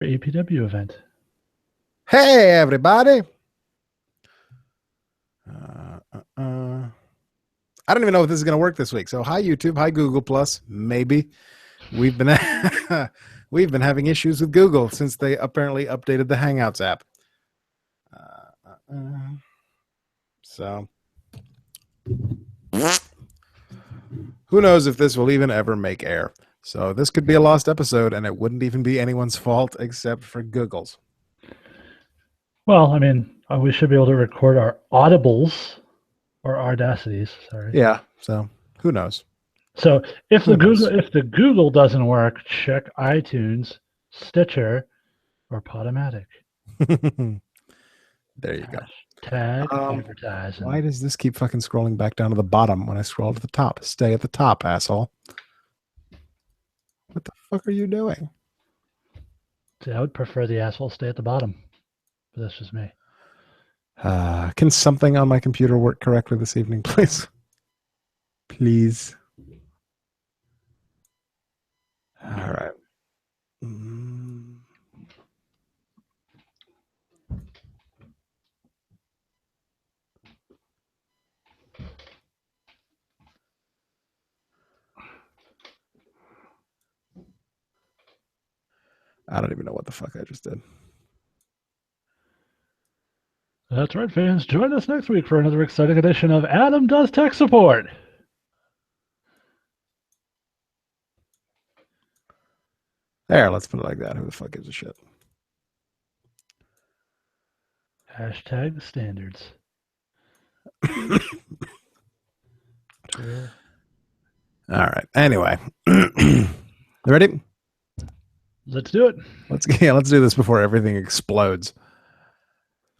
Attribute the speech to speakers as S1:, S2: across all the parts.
S1: APW event.
S2: Hey, everybody. I don't even know if this is going to work this week. So hi, YouTube. Hi, Google Plus. Maybe. We've been we've been having issues with Google since they apparently updated the Hangouts app. So who knows if this will even ever make air. So this could be a lost episode, and it wouldn't even be anyone's fault except for Google's.
S1: Well, I mean, we should be able to record our audibles or audacities. Sorry.
S2: Yeah. So who knows?
S1: So if
S2: Who knows?
S1: if the Google doesn't work, check iTunes, Stitcher, or Podomatic.
S2: There you go.
S1: Tag advertising.
S2: Why does this keep fucking scrolling back down to the bottom when I scroll to the top? Stay at the top, asshole. What the fuck are you doing?
S1: See, I would prefer the asshole stay at the bottom, but that's just me.
S2: Can something on my computer work correctly this evening, please? Please. All right. I don't even know what the fuck I just did.
S1: That's right, fans. Join us next week for another exciting edition of Adam Does Tech Support.
S2: There, let's put it like that. Who the fuck gives a shit?
S1: Hashtag standards.
S2: All right. Anyway. Ready?
S1: Let's do it.
S2: Let's do this before everything explodes.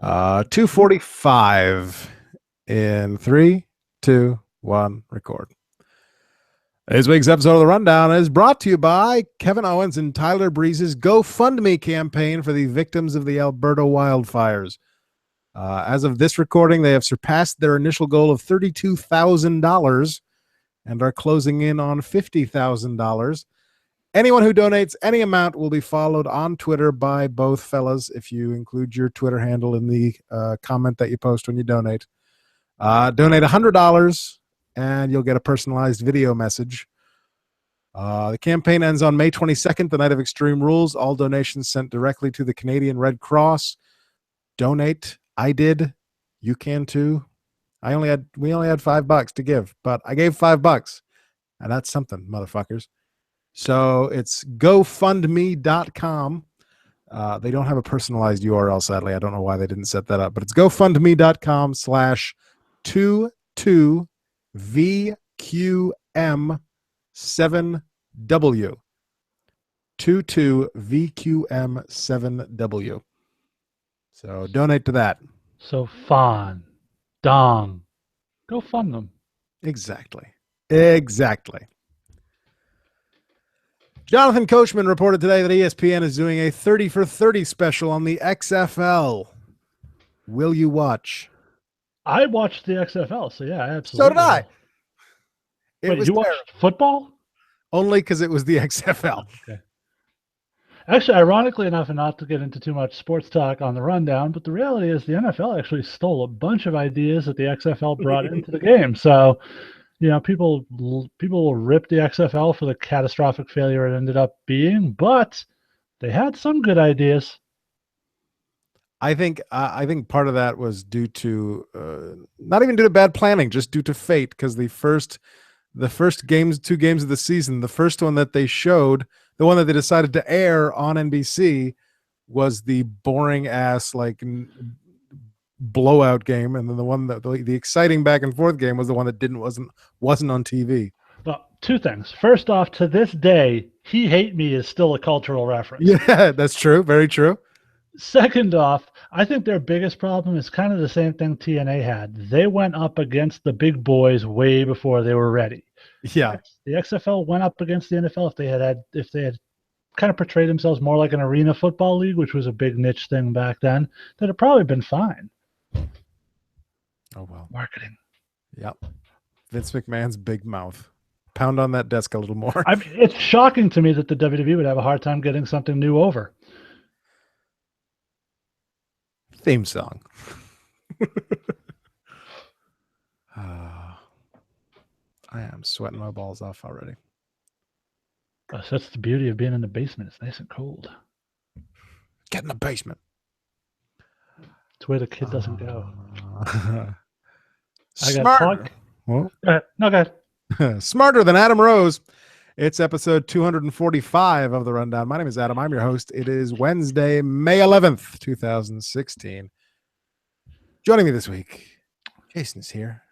S2: 2:45 in 3, 2, 1, record. This week's episode of The Rundown is brought to you by Kevin Owens and Tyler Breeze's GoFundMe campaign for the victims of the Alberta wildfires. As of this recording, they have surpassed their initial goal of $32,000 and are closing in on $50,000. Anyone who donates any amount will be followed on Twitter by both fellas if you include your Twitter handle in the comment that you post when you donate. Donate $100 and you'll get a personalized video message. The campaign ends on May 22nd, the night of Extreme Rules. All donations sent directly to the Canadian Red Cross. Donate. I did. You can too. We only had $5 to give, but I gave $5. And that's something, motherfuckers. So it's GoFundMe.com. They don't have a personalized URL, sadly. I don't know why they didn't set that up, but it's GoFundMe.com/22VQM7W. 22VQM7W. So donate to that.
S1: So fun. Dong. Go fund them.
S2: Exactly. Jonathan Coachman reported today that ESPN is doing a 30 for 30 special on the XFL. Will you watch?
S1: I watched the XFL, so yeah, absolutely.
S2: So did I.
S1: Wait, you watched football?
S2: Only because it was the XFL.
S1: Okay. Actually, ironically enough, and not to get into too much sports talk on the rundown, but the reality is the NFL actually stole a bunch of ideas that the XFL brought into the game. So, you know, people will rip the XFL for the catastrophic failure it ended up being, but they had some good ideas.
S2: I think part of that was due to not even due to bad planning, just due to fate. Because the first games, 2 games of the season, the first one that they showed, the one that they decided to air on NBC, was the boring ass like blowout game, and then the one that the exciting back and forth game was the one that wasn't on TV.
S1: Well, 2 things. First off, to this day, "He Hate Me" is still a cultural reference.
S2: Yeah, that's true. Very true.
S1: Second off, I think their biggest problem is kind of the same thing TNA had. They went up against the big boys way before they were ready.
S2: Yeah.
S1: The XFL went up against the NFL if they had kind of portrayed themselves more like an arena football league, which was a big niche thing back then, that'd have probably been fine.
S2: Oh well.
S1: Marketing.
S2: Yep. Vince McMahon's big mouth. Pound on that desk a little more.
S1: I mean, it's shocking to me that the WWE would have a hard time getting something new over.
S2: theme song. I am sweating my balls off already.
S1: Oh, so that's the beauty of being in the basement. It's nice and cold.
S2: Get in the basement.
S1: It's where the kid doesn't go. I got
S2: Smarter.
S1: talk.
S2: Well,
S1: Go ahead. No, go ahead.
S2: smarter than Adam Rose. It's episode 245 of the Rundown. My name is Adam. I'm your host. It is Wednesday, May 11th, 2016. Joining me this week, Jason is here.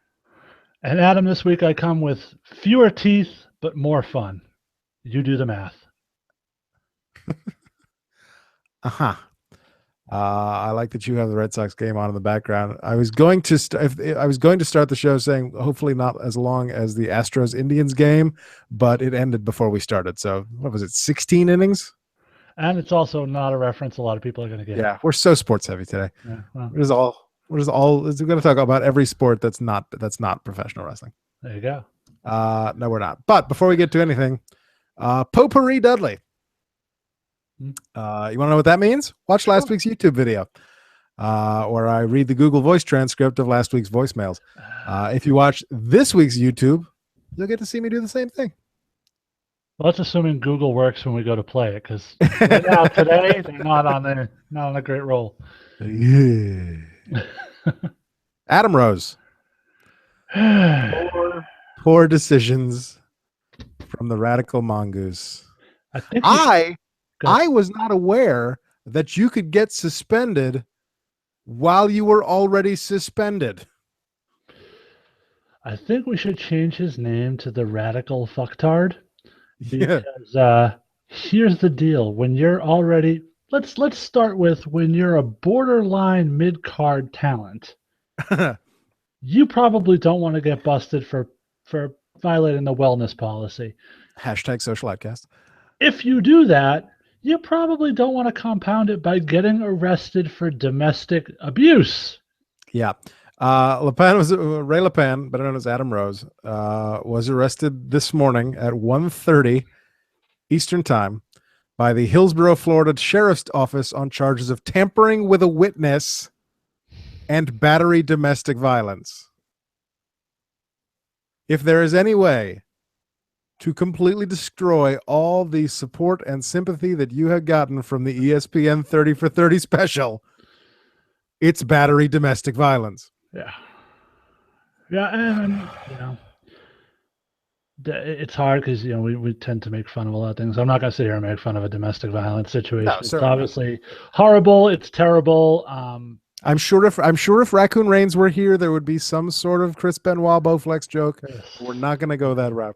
S1: And Adam, this week I come with fewer teeth, but more fun. You do the math.
S2: I like that you have the Red Sox game on in the background. I was going to start the show saying hopefully not as long as the Astros Indians game, but it ended before we started. So what was it? 16 innings.
S1: And it's also not a reference a lot of people are going to get.
S2: Yeah, we're so sports heavy today.
S1: Yeah, well,
S2: We're going to talk about every sport that's not professional wrestling.
S1: there you go.
S2: No, we're not. But before we get to anything, Potpourri Dudley. You want to know what that means? Watch last week's YouTube video, where I read the Google Voice transcript of last week's voicemails. If you watch this week's YouTube, you'll get to see me do the same thing.
S1: Well, that's assuming Google works when we go to play it, because right now today they're not on a great roll.
S2: Yeah. Adam Rose. Poor decisions from the Radical Mongoose. I was not aware that you could get suspended while you were already suspended.
S1: I think we should change his name to the Radical Fucktard.
S2: Yeah.
S1: Because here's the deal. When you're already let's start with when you're a borderline mid-card talent, you probably don't want to get busted for violating the wellness policy.
S2: Hashtag social outcast.
S1: If you do that, you probably don't want to compound it by getting arrested for domestic abuse.
S2: Yeah. Ray LePan, better known as Adam Rose, was arrested this morning at 1:30 Eastern Time by the Hillsborough, Florida Sheriff's Office on charges of tampering with a witness and battery domestic violence. If there is any way to completely destroy all the support and sympathy that you have gotten from the ESPN 30 for 30 special, it's battery domestic violence.
S1: Yeah. Yeah, and it's hard because we tend to make fun of a lot of things. I'm not going to sit here and make fun of a domestic violence situation.
S2: No,
S1: it's obviously horrible. It's terrible.
S2: I'm sure if Raccoon Reigns were here, there would be some sort of Chris Benoit Bowflex joke. Yes. We're not going to go that route.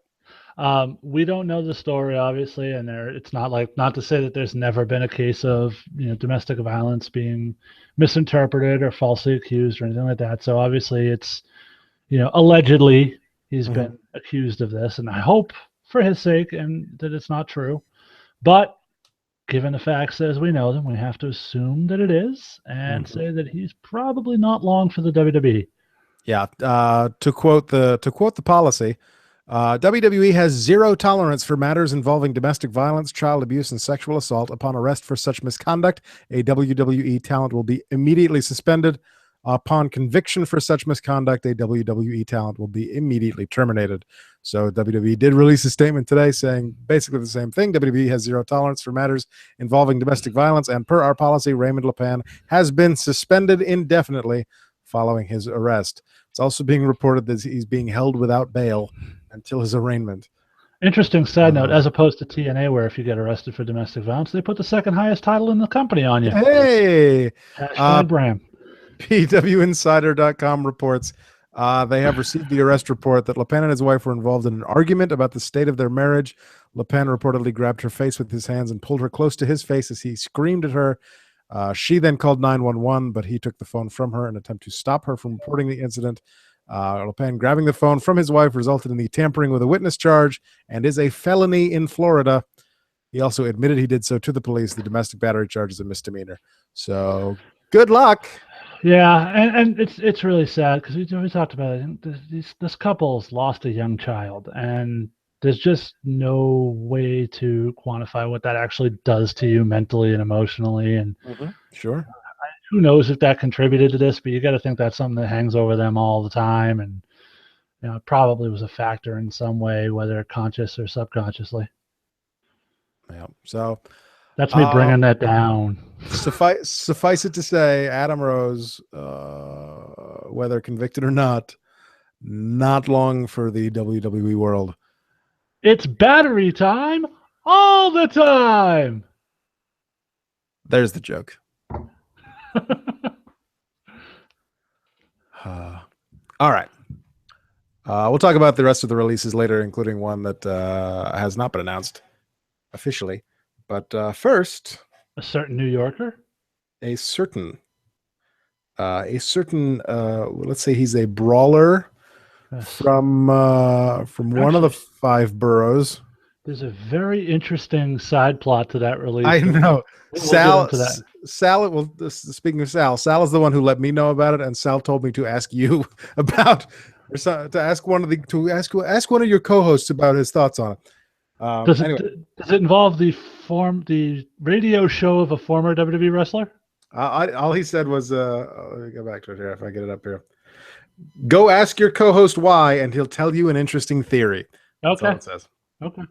S1: We don't know the story, obviously, and it's not to say that there's never been a case of domestic violence being misinterpreted or falsely accused or anything like that. So obviously, it's allegedly he's been accused of this, and I hope for his sake and that it's not true. But given the facts as we know them, we have to assume that it is and say that he's probably not long for the WWE.
S2: Yeah. To quote the policy. WWE has zero tolerance for matters involving domestic violence, child abuse, and sexual assault. Upon arrest for such misconduct, a WWE talent will be immediately suspended. Upon conviction for such misconduct, a WWE talent will be immediately terminated. So WWE did release a statement today saying basically the same thing. WWE has zero tolerance for matters involving domestic violence, and per our policy, Raymond LePan has been suspended indefinitely following his arrest. It's also being reported that he's being held without bail until his arraignment.
S1: Interesting side note, as opposed to TNA, where if you get arrested for domestic violence, they put the second highest title in the company on you.
S2: Hey!
S1: Hashtag Bram.
S2: PWInsider.com reports they have received the arrest report that LePan and his wife were involved in an argument about the state of their marriage. LePan reportedly grabbed her face with his hands and pulled her close to his face as he screamed at her. She then called 911, but he took the phone from her in an attempt to stop her from reporting the incident. LePan grabbing the phone from his wife resulted in the tampering with a witness charge and is a felony in Florida. He also admitted he did so to the police. The domestic battery charge is a misdemeanor. So good luck.
S1: Yeah, and it's really sad because we talked about it. This couple's lost a young child, and there's just no way to quantify what that actually does to you mentally and emotionally. And
S2: sure,
S1: who knows if that contributed to this, but you got to think that's something that hangs over them all the time, and it probably was a factor in some way, whether conscious or subconsciously.
S2: Yeah. So
S1: that's me bringing that down.
S2: Suffice it to say, Adam Rose, whether convicted or not long for the WWE world.
S1: It's battery time all the time.
S2: There's the joke. All right. We'll talk about the rest of the releases later, including one that has not been announced officially. But first,
S1: a certain New Yorker,
S2: a certain, let's say he's a brawler from one of the 5 boroughs.
S1: There's a very interesting side plot to that release.
S2: I know.
S1: We'll
S2: Sal,
S1: get into that.
S2: Sal, well, speaking of Sal is the one who let me know about it, and Sal told me to ask you about, to ask one of your co-hosts about his thoughts on it.
S1: Does it involve the radio show of a former WWE wrestler?
S2: All he said was, let me go back to it here if I get it up here. Go ask your co-host why, and he'll tell you an interesting theory. That's all it says.
S1: Okay.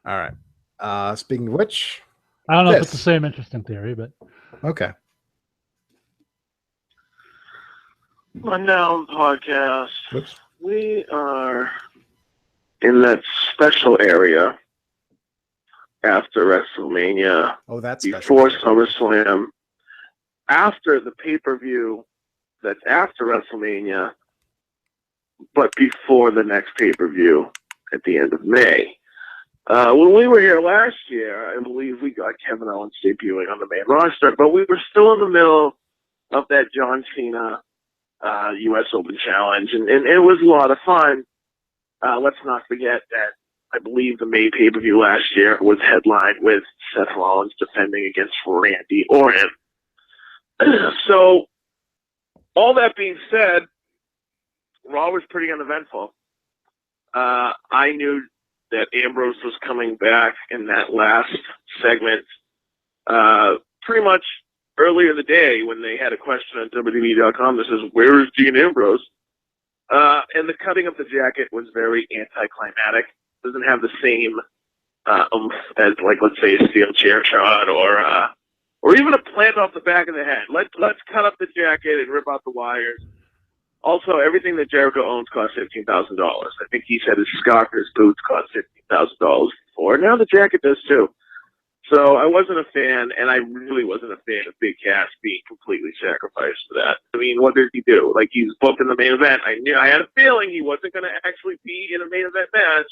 S2: All right. Speaking of which,
S1: I don't know if it's the same interesting theory, but
S2: okay.
S3: Rundown podcast. Oops. We are in that special area after WrestleMania.
S2: Oh, that's
S3: before SummerSlam. After the pay-per-view that's after WrestleMania, but before the next pay-per-view at the end of May. When we were here last year, I believe we got Kevin Owens debuting on the main roster, but we were still in the middle of that John Cena U.S. Open Challenge, and it was a lot of fun. Let's not forget that I believe the May pay-per-view last year was headlined with Seth Rollins defending against Randy Orton. So, all that being said, Raw was pretty uneventful. I knew that Ambrose was coming back in that last segment pretty much earlier in the day when they had a question on WWE.com that says, "Where is Dean Ambrose?" And the cutting of the jacket was very anticlimactic. Doesn't have the same as, like, let's say, a steel chair shot or even a plant off the back of the head. Let's cut up the jacket and rip out the wires. Also, everything that Jericho owns costs $15,000. I think he said his Scockers boots cost $15,000 before. Now the jacket does too. So I wasn't a fan, and I really wasn't a fan of Big Cass being completely sacrificed for that. I mean, what did he do? Like, he was booked in the main event. I had a feeling he wasn't going to actually be in a main event match,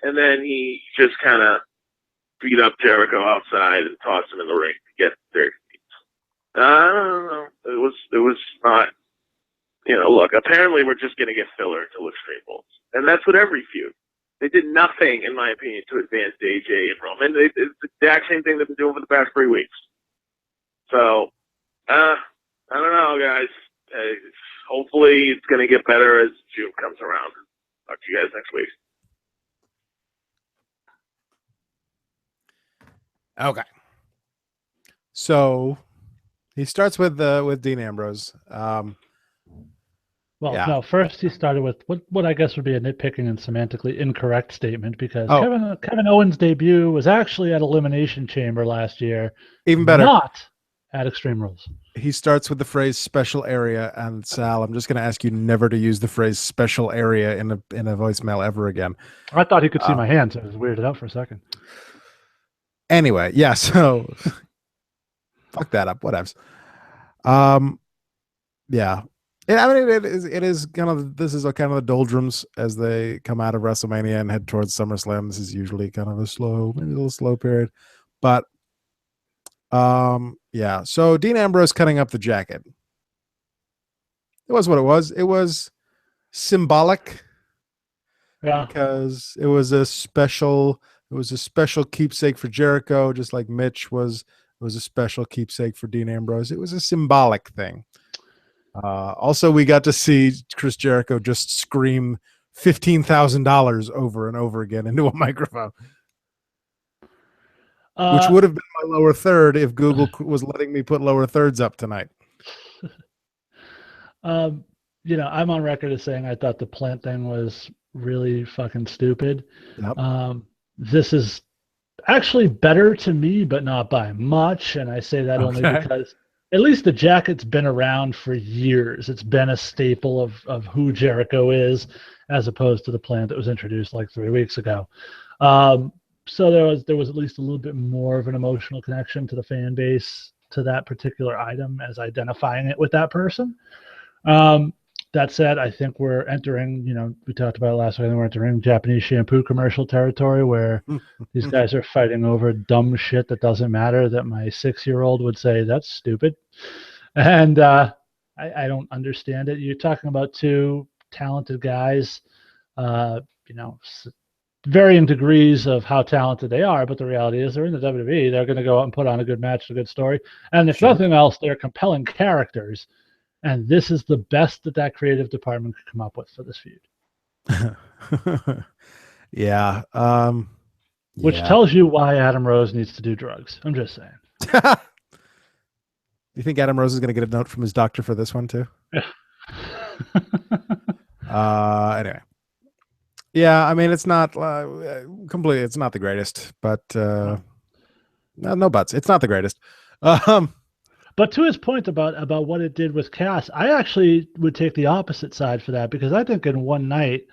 S3: and then he just kind of beat up Jericho outside and tossed him in the ring to get 30 feet. I don't know. It was not. Look, apparently we're just going to get filler until Extreme Rules. And that's what every feud. They did nothing, in my opinion, to advance AJ and Roman. It's the exact same thing they've been doing for the past 3 weeks. So, I don't know, guys. Hopefully it's going to get better as June comes around. Talk to you guys next week.
S2: Okay. So, he starts with Dean Ambrose.
S1: No, first he started with what I guess would be a nitpicking and semantically incorrect statement, because Kevin Owens' debut was actually at Elimination Chamber last year.
S2: Even better.
S1: Not at Extreme Rules.
S2: He starts with the phrase special area, and Sal, I'm just going to ask you never to use the phrase special area in a voicemail ever again.
S1: I thought he could see my hand, so I was weirded out for a second.
S2: Anyway, yeah, so fuck that up, whatevs. Yeah. I mean, it is kind of, this is kind of the doldrums as they come out of WrestleMania and head towards SummerSlam. This is usually kind of maybe a little slow period, but yeah. So Dean Ambrose cutting up the jacket. It was what it was. It was symbolic, because it was a special keepsake for Jericho, just like Mitch was a special keepsake for Dean Ambrose. It was a symbolic thing. Also, we got to see Chris Jericho just scream $15,000 over and over again into a microphone. which would have been my lower third if Google was letting me put lower thirds up tonight.
S1: I'm on record as saying I thought the plant thing was really fucking stupid.
S2: Yep.
S1: This is actually better to me, but not by much. And I say that only because at least the jacket's been around for years. It's been a staple of who Jericho is, as opposed to the plant that was introduced like 3 weeks ago. So there was at least a little bit more of an emotional connection to the fan base to that particular item as identifying it with that person. That said, I think we're entering, we talked about it last week, we're entering Japanese shampoo commercial territory where these guys are fighting over dumb shit that doesn't matter that my 6-year-old would say, that's stupid. And I don't understand it. You're talking about two talented guys, varying degrees of how talented they are, but the reality is they're in the WWE. They're going to go out and put on a good match, a good story. And if nothing else, they're compelling characters. And this is the best that creative department could come up with for this feud.
S2: Yeah.
S1: Which tells you why Adam Rose needs to do drugs. I'm just saying.
S2: You think Adam Rose is going to get a note from his doctor for this one too? Anyway. Yeah, I mean, it's not completely. It's not the greatest, but no buts. It's not the greatest.
S1: But to his point about what it did with Cass, I actually would take the opposite side for that, because I think in one night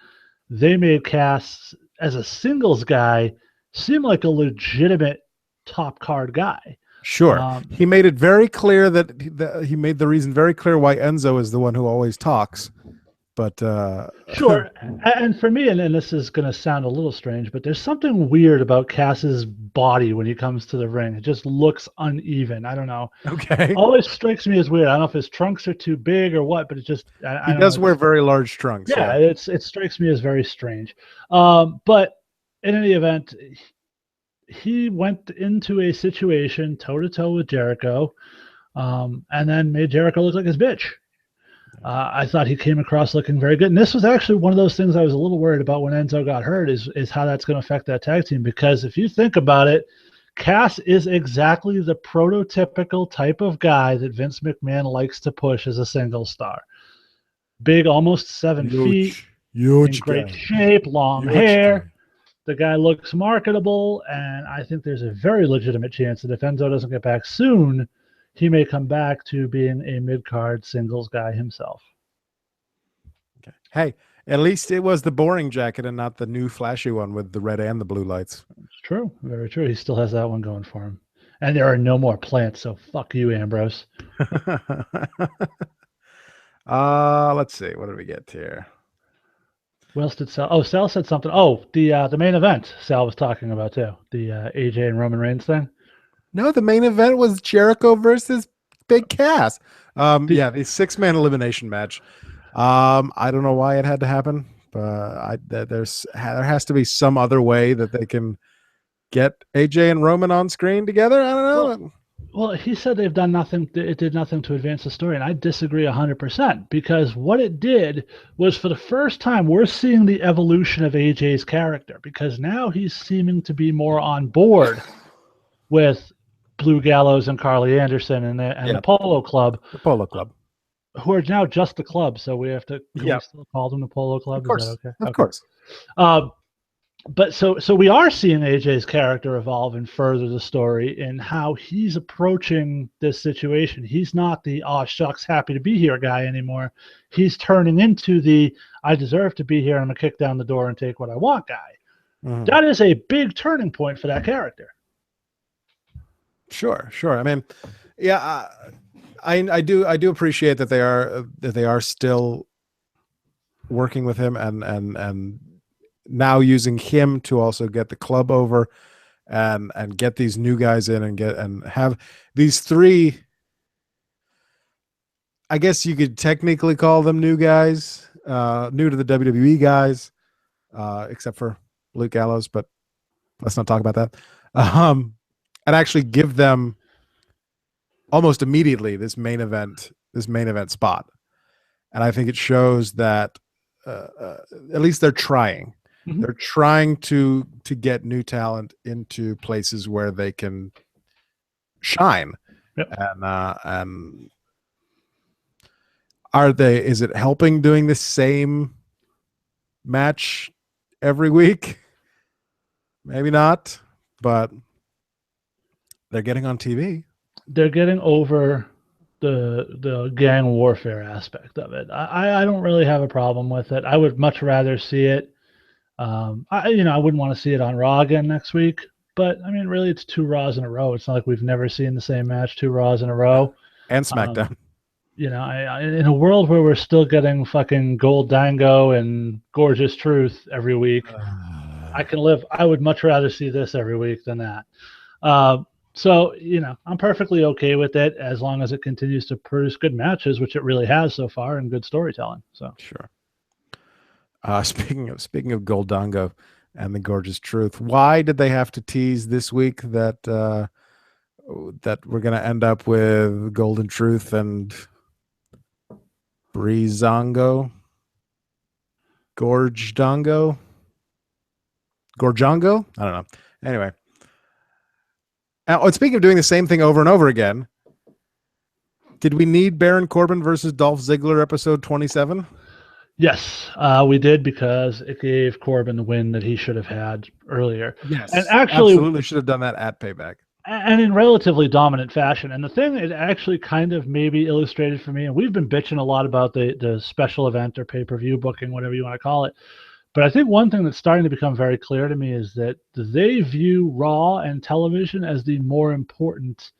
S1: they made Cass as a singles guy seem like a legitimate top card guy.
S2: Sure. He made it very clear that he made the reason very clear why Enzo is the one who always talks. But
S1: sure. And for me, and this is going to sound a little strange, but there's something weird about Cass's body when he comes to the ring. It just looks uneven. I don't know.
S2: Okay.
S1: Always strikes me as weird. I don't know if his trunks are too big or what, but it just
S2: he does wear very large trunks.
S1: Yeah, it strikes me as very strange. But in any event, he went into a situation toe-to-toe with Jericho, and then made Jericho look like his bitch. I thought he came across looking very good. And this was actually one of those things I was a little worried about when Enzo got hurt is how that's going to affect that tag team. Because if you think about it, Cass is exactly the prototypical type of guy that Vince McMahon likes to push as a single star. Big, almost 7 feet,
S2: huge
S1: in great
S2: guy.
S1: shape, long
S2: Huge
S1: hair.
S2: guy.
S1: The guy looks marketable, and I think there's a very legitimate chance that if Enzo doesn't get back soon, he may come back to being a mid-card singles guy himself.
S2: Okay. Hey, at least it was the boring jacket and not the new flashy one with the red and the blue lights.
S1: It's true. Very true. He still has that one going for him. And there are no more plants, so fuck you, Ambrose.
S2: Let's see. What did we get here?
S1: What else did Sal? Oh, Sal said something. Oh, the main event Sal was talking about too. The AJ and Roman Reigns thing.
S2: No, the main event was Jericho versus Big Cass. The 6-man elimination match. I don't know why it had to happen, but there has to be some other way that they can get AJ and Roman on screen together. I don't know.
S1: Well, he said they've done nothing. It did nothing to advance the story, and I disagree 100%, because what it did was, for the first time, we're seeing the evolution of AJ's character, because now he's seeming to be more on board with Blue Gallows and Carly Anderson and the Polo Club.
S2: The Polo Club.
S1: Who are now just the club, so we have to we still call them the Polo Club?
S2: Of course.
S1: Is that okay?
S2: Of course.
S1: But so we are seeing AJ's character evolve and further the story in how he's approaching this situation. He's not the "oh shucks, happy to be here" guy anymore. He's turning into the "I deserve to be here and I'm gonna kick down the door and take what I want" guy. Mm-hmm. That is a big turning point for that character.
S2: Sure. I mean, yeah, I do appreciate that they are still working with him and now using him to also get the club over and get these new guys in and have these three. I guess you could technically call them new guys, new to the WWE guys, except for Luke Gallows, but let's not talk about that. And actually give them almost immediately this main event spot. And I think it shows that at least they're trying.
S1: Mhm.
S2: They're trying to get new talent into places where they can shine.
S1: Yep.
S2: And is it helping doing the same match every week? Maybe not, but they're getting on TV.
S1: They're getting over the gang warfare aspect of it. I don't really have a problem with it. I would much rather see it. I wouldn't want to see it on Raw again next week. But I mean, really, it's 2 Raws in a row. It's not like we've never seen the same match 2 Raws in a row.
S2: And SmackDown.
S1: In a world where we're still getting fucking Gold Dango and Gorgeous Truth every week, I would much rather see this every week than that. So, I'm perfectly okay with it as long as it continues to produce good matches, which it really has so far, and good storytelling. So
S2: Sure. Speaking of Gold Dango and the Gorgeous Truth, why did they have to tease this week that we're going to end up with Golden Truth and Breezango? Gorgongo? I don't know. Anyway. Speaking of doing the same thing over and over again, did we need Baron Corbin versus Dolph Ziggler episode 27?
S1: yes, we did, because it gave Corbin the win that he should have had earlier.
S2: Yes.
S1: And actually,
S2: absolutely should have done that at Payback.
S1: And in relatively dominant fashion. And the thing it actually kind of maybe illustrated for me, and we've been bitching a lot about the special event or pay-per-view booking, whatever you want to call it. But I think one thing that's starting to become very clear to me is that they view Raw and television as the more important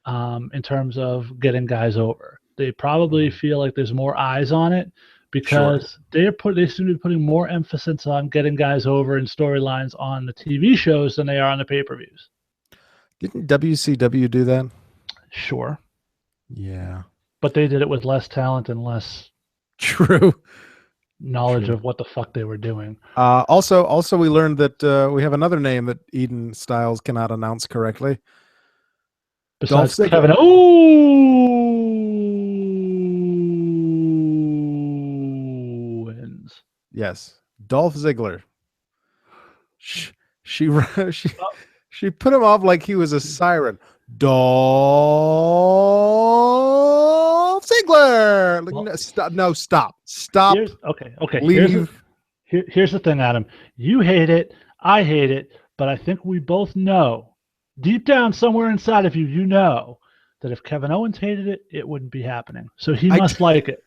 S1: in terms of getting guys over. They probably feel like there's more eyes on it because they seem to be putting more emphasis on getting guys over in storylines on the TV shows than they are on the pay-per-views.
S2: Didn't WCW do that?
S1: Sure.
S2: Yeah.
S1: But they did it with less talent and less
S2: True.
S1: knowledge of what the fuck they were doing.
S2: Also, we learned that we have another name that Eden Styles cannot announce correctly.
S1: Besides
S2: Dolph Ziggler.
S1: Kevin Owens.
S2: Yes, Dolph Ziggler. She put him off like he was a siren. Dolph Ziggler.
S1: Well,
S2: Stop.
S1: Okay.
S2: Leave.
S1: Here's the thing, Adam. You hate it. I hate it. But I think we both know, deep down somewhere inside of you, you know that if Kevin Owens hated it, it wouldn't be happening. So he must like it.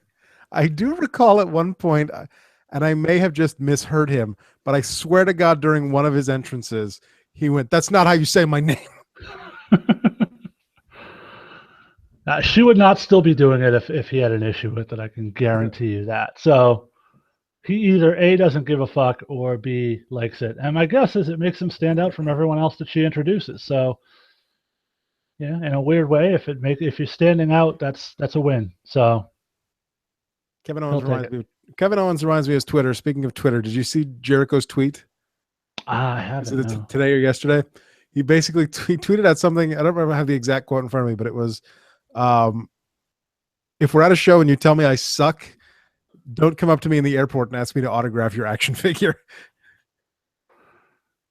S2: I do recall at one point, and I may have just misheard him, but I swear to God, during one of his entrances, he went, "That's not how you say my name."
S1: She would not still be doing it if he had an issue with it. I can guarantee you that. So he either A, doesn't give a fuck, or B, likes it. And my guess is it makes him stand out from everyone else that she introduces. So yeah, in a weird way, if you're standing out, that's a win. So
S2: Kevin Owens reminds me of Twitter. Speaking of Twitter, did you see Jericho's tweet?
S1: I haven't. No.
S2: Today or yesterday? He basically tweeted out something. I don't remember, I have the exact quote in front of me, but it was, if we're at a show and you tell me I suck, don't come up to me in the airport and ask me to autograph your action figure.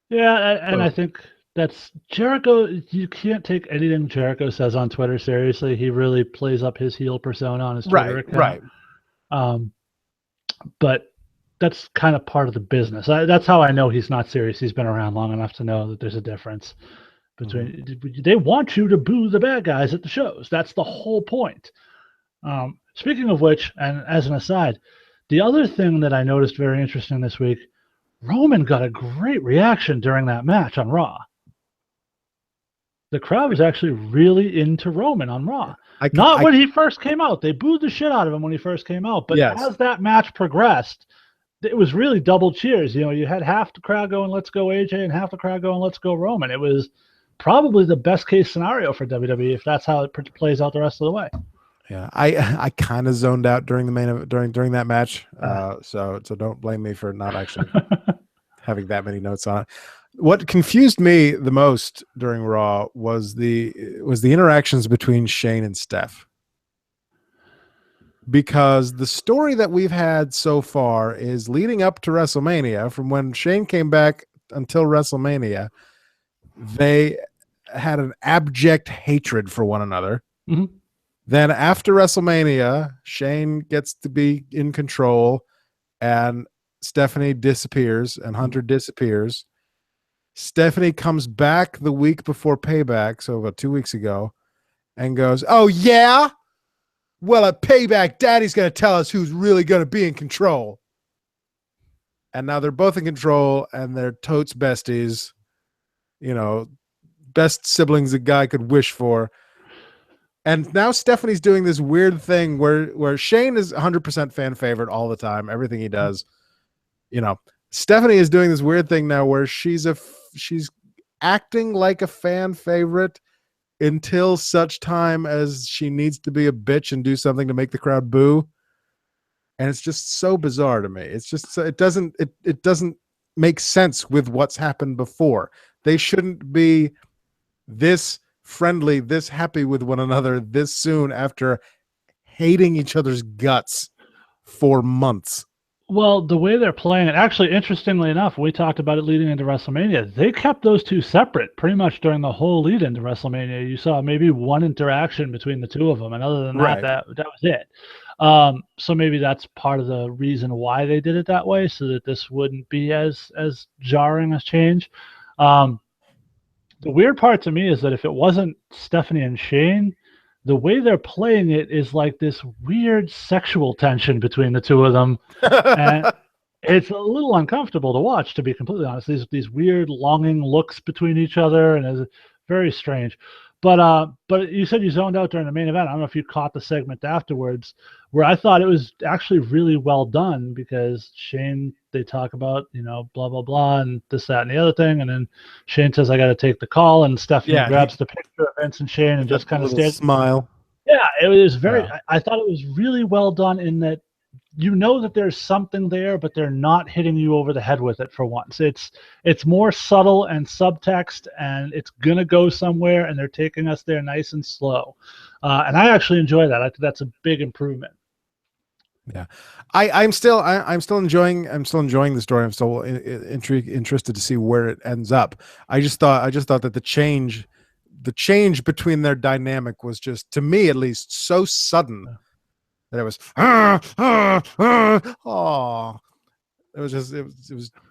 S1: Yeah, and I think that's Jericho. You can't take anything Jericho says on Twitter seriously. He really plays up his heel persona on his Twitter account. Right. But that's kind of part of the business. That's how I know he's not serious. He's been around long enough to know that there's a difference between. They want you to boo the bad guys at the shows. That's the whole point. Speaking of which, and as an aside, the other thing that I noticed very interesting this week, Roman got a great reaction during that match on Raw. The crowd was actually really into Roman on Raw. When he first came out. They booed the shit out of him when he first came out. But as that match progressed, it was really double cheers. You had half the crowd going, "Let's go AJ," and half the crowd going, "Let's go Roman." It was probably the best case scenario for WWE if that's how it plays out the rest of the way.
S2: Yeah, I kind of zoned out during during that match. So don't blame me for not actually having that many notes on it. What confused me the most during Raw was the interactions between Shane and Steph. because the story that we've had so far is leading up to WrestleMania. From when Shane came back until WrestleMania, they had an abject hatred for one another.
S1: Mm-hmm.
S2: Then after WrestleMania, Shane gets to be in control, and Stephanie disappears, and Hunter disappears. Stephanie comes back the week before Payback, so about 2 weeks ago, and goes, "Oh yeah? Well, at Payback, Daddy's going to tell us who's really going to be in control." And now they're both in control, and they're totes besties. You know, best siblings a guy could wish for. And now Stephanie's doing this weird thing where Shane is 100% fan favorite all the time, everything he does. You know, Stephanie is doing this weird thing now where she's acting like a fan favorite until such time as she needs to be a bitch and do something to make the crowd boo. And it's just so bizarre to me. It's just, it doesn't make sense with what's happened before. They shouldn't be this friendly, this happy with one another this soon after hating each other's guts for months.
S1: Well, the way they're playing it, actually, interestingly enough, we talked about it leading into WrestleMania. They kept those two separate pretty much during the whole lead into WrestleMania. You saw maybe one interaction between the two of them, and other than that,
S2: Right.
S1: that was it. So maybe that's part of the reason why they did it that way, so that this wouldn't be as jarring as change. The weird part to me is that if it wasn't Stephanie and Shane, the way they're playing it is like this weird sexual tension between the two of them. And it's a little uncomfortable to watch, to be completely honest. These weird longing looks between each other, and it's very strange. But you said you zoned out during the main event. I don't know if you caught the segment afterwards, where I thought it was actually really well done, because Shane, they talk about, blah, blah, blah, and this, that, and the other thing. And then Shane says, "I got to take the call." And Stephanie grabs the picture of Vince and Shane and just kind of stares.
S2: Smile.
S1: Yeah, it was very, I thought it was really well done in that that there's something there, but they're not hitting you over the head with it for once. It's more subtle and subtext, and it's going to go somewhere, and they're taking us there nice and slow. And I actually enjoy that. I think that's a big improvement.
S2: Yeah, I'm still enjoying the story. I'm still interested to see where it ends up. I just thought that the change between their dynamic was just, to me at least, so sudden that it was it was a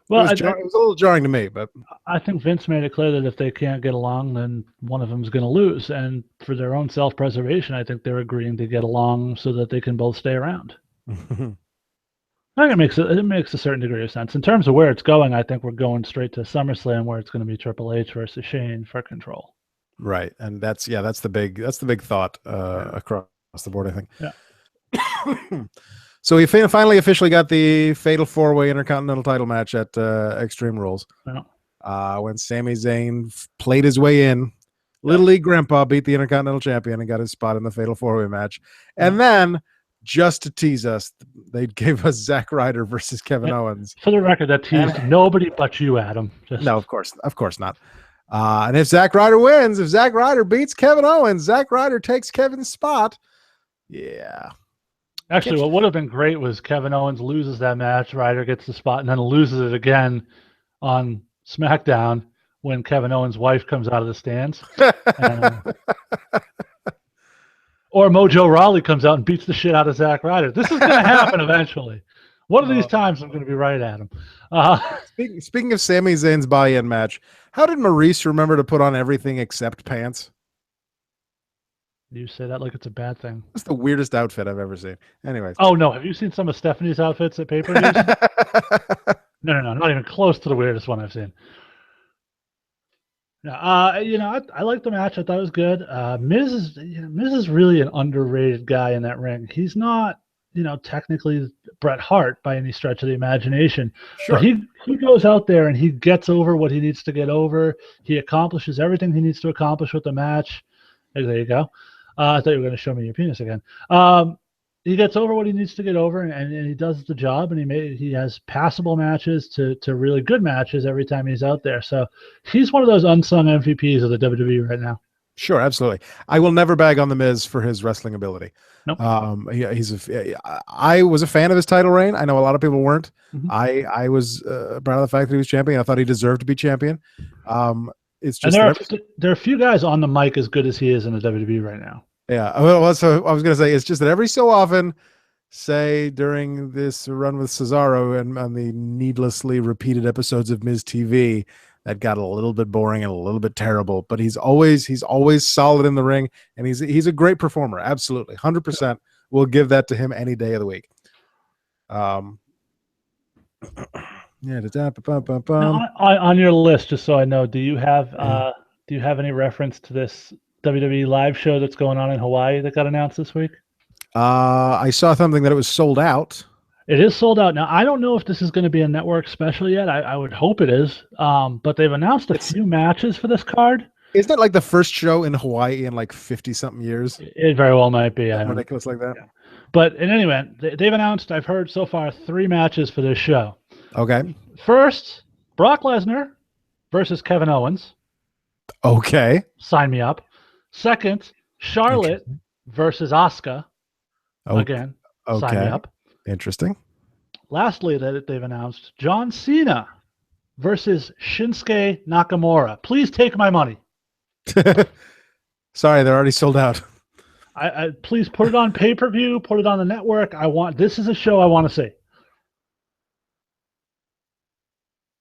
S2: little jarring to me. But
S1: I think Vince made it clear that if they can't get along, then one of them is going to lose, and for their own self-preservation, I think they're agreeing to get along so that they can both stay around. I think it makes a certain degree of sense. In terms of where it's going, I think we're going straight to SummerSlam, where it's going to be Triple H versus Shane for control.
S2: Right, and that's the big thought across the board, I think.
S1: Yeah.
S2: So we finally officially got the Fatal 4-Way Intercontinental title match at Extreme Rules.
S1: Yeah.
S2: When Sami Zayn played his way in, Little League Grandpa beat the Intercontinental Champion and got his spot in the Fatal 4-Way match. And then, just to tease us, they gave us Zack Ryder versus Kevin Owens.
S1: For the record, that teased nobody but you, Adam.
S2: No, of course not. And if Zack Ryder wins, if Zack Ryder beats Kevin Owens, Zack Ryder takes Kevin's spot. Yeah.
S1: Actually, what would have been great was Kevin Owens loses that match, Ryder gets the spot, and then loses it again on SmackDown when Kevin Owens' wife comes out of the stands. Or Mojo Rawley comes out and beats the shit out of Zack Ryder. This is going to happen eventually. One of these times I'm going to be right at him.
S2: Speaking of Sami Zayn's buy-in match, how did Maurice remember to put on everything except pants?
S1: You say that like it's a bad thing.
S2: That's the weirdest outfit I've ever seen. Anyways.
S1: Oh, no. Have you seen some of Stephanie's outfits at pay-per-views? No. Not even close to the weirdest one I've seen. No, I like the match. I thought it was good. Miz is really an underrated guy in that ring. He's not, technically Bret Hart by any stretch of the imagination.
S2: Sure.
S1: But he goes out there and he gets over what he needs to get over. He accomplishes everything he needs to accomplish with the match. There you go. I thought you were going to show me your penis again. He gets over what he needs to get over, and he does the job, and he has passable matches to really good matches every time he's out there. So he's one of those unsung MVPs of the WWE right now.
S2: Sure, absolutely. I will never bag on the Miz for his wrestling ability.
S1: Nope.
S2: I was a fan of his title reign. I know a lot of people weren't.
S1: Mhm.
S2: I was proud of the fact that he was champion. I thought he deserved to be champion. It's
S1: And
S2: just
S1: there are a few guys on the mic as good as he is in the WWE right now.
S2: yeah. Well, so I was going to say it's just that every so often, say during this run with Cesaro and on the needlessly repeated episodes of Miz TV, that got a little bit boring and a little bit terrible. But he's always solid in the ring, and he's a great performer. Absolutely, 100%. We'll give that to him any day of the week. Yeah.
S1: Now, on your list, just so I know, do you have any reference to this WWE live show that's going on in Hawaii that got announced this week?
S2: I saw something that it was sold out.
S1: It is sold out. Now, I don't know if this is going to be a network special yet. I would hope it is. But they've announced a few matches for this card.
S2: Isn't that like the first show in Hawaii in like 50-something years?
S1: It very well might be.
S2: Ridiculous like that.
S1: Yeah. But in any event, they've announced, I've heard so far, 3 matches for this show.
S2: Okay.
S1: First, Brock Lesnar versus Kevin Owens.
S2: Okay.
S1: Sign me up. Second, Charlotte versus Asuka. Again, sign me up.
S2: Interesting.
S1: Lastly, that they've announced John Cena versus Shinsuke Nakamura. Please take my money.
S2: Sorry, they're already sold out.
S1: I please put it on pay-per-view, put it on the network. This is a show I want to see.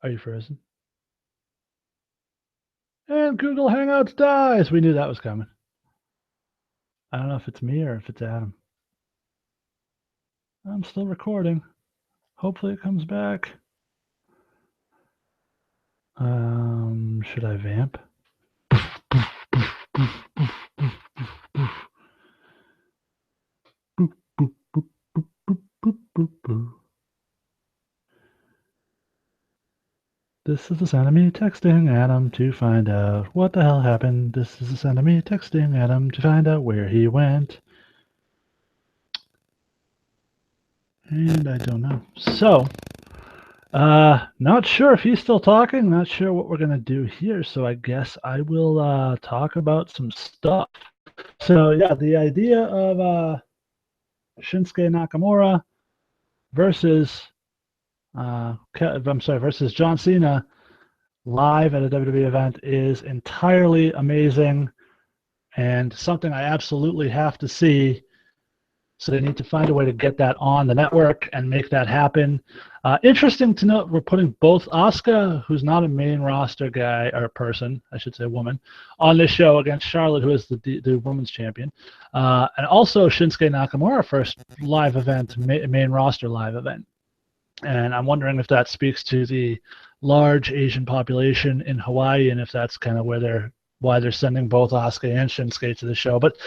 S1: Are you frozen? And Google Hangouts dies. We knew that was coming. I don't know if it's me or if it's Adam. I'm still recording. Hopefully it comes back. Should I vamp? This is the sound of me texting Adam to find out what the hell happened. This is the sound of me texting Adam to find out where he went. And I don't know. So, not sure if he's still talking. Not sure what we're going to do here. So I guess I will talk about some stuff. So, yeah, the idea of Shinsuke Nakamura versus versus John Cena live at a WWE event is entirely amazing and something I absolutely have to see. So they need to find a way to get that on the network and make that happen. Interesting to note, we're putting both Asuka, who's not a main roster guy or person, I should say woman, on this show against Charlotte, who is the women's champion, and also Shinsuke Nakamura, first live event, main roster live event. And I'm wondering if that speaks to the large Asian population in Hawaii, and if that's kind of why they're sending both Asuka and Shinsuke to the show. But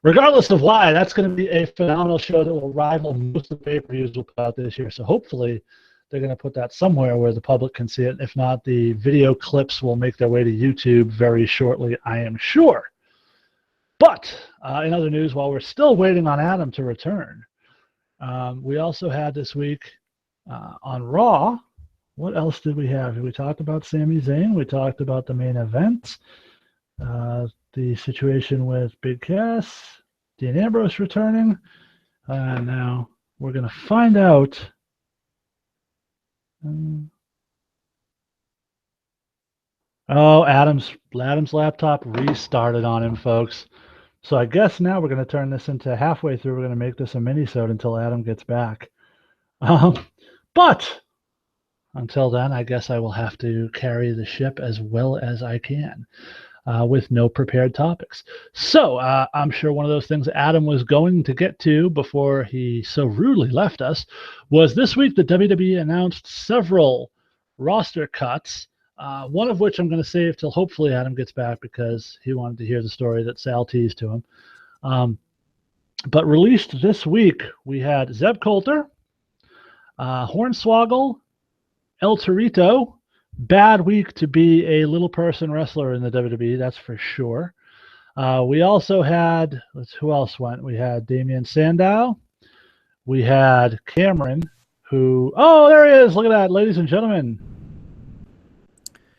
S1: regardless of why, that's going to be a phenomenal show that will rival most of the pay-per-views we'll put out this year. So hopefully they're going to put that somewhere where the public can see it. If not, the video clips will make their way to YouTube very shortly, I am sure. But in other news, while we're still waiting on Adam to return, we also had this week on Raw. What else did we have? We talked about Sami Zayn. We talked about the main event. The situation with Big Cass, Dean Ambrose returning. Now we're going to find out. Adam's laptop restarted on him, folks. So I guess now we're going to turn this into halfway through. We're going to make this a mini-sode until Adam gets back. But until then, I guess I will have to carry the ship as well as I can. With no prepared topics. So I'm sure one of those things Adam was going to get to before he so rudely left us was this week the WWE announced several roster cuts, one of which I'm going to save till hopefully Adam gets back because he wanted to hear the story that Sal teased to him. But released this week, we had Zeb Coulter, Hornswoggle, El Torito. Bad week to be a little person wrestler in the WWE, that's for sure. We also had, who else went? We had Damian Sandow. We had Cameron, who, there he is. Look at that, ladies and gentlemen.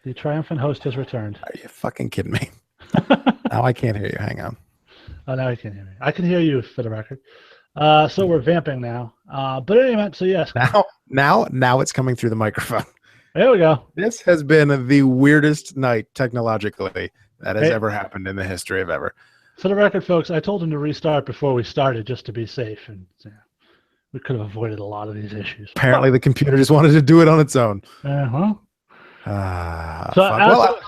S1: The triumphant host has returned.
S2: Are you fucking kidding me? Now I can't hear you. Hang on.
S1: Oh, now I can hear me. I can hear you for the record. So we're vamping now. But anyway, so yes.
S2: Now it's coming through the microphone.
S1: There we go.
S2: This has been the weirdest night technologically that has ever happened in the history of ever.
S1: For the record, folks, I told him to restart before we started just to be safe, and we could have avoided a lot of these issues.
S2: Apparently, the computer just wanted to do it on its own.
S1: So
S2: Well,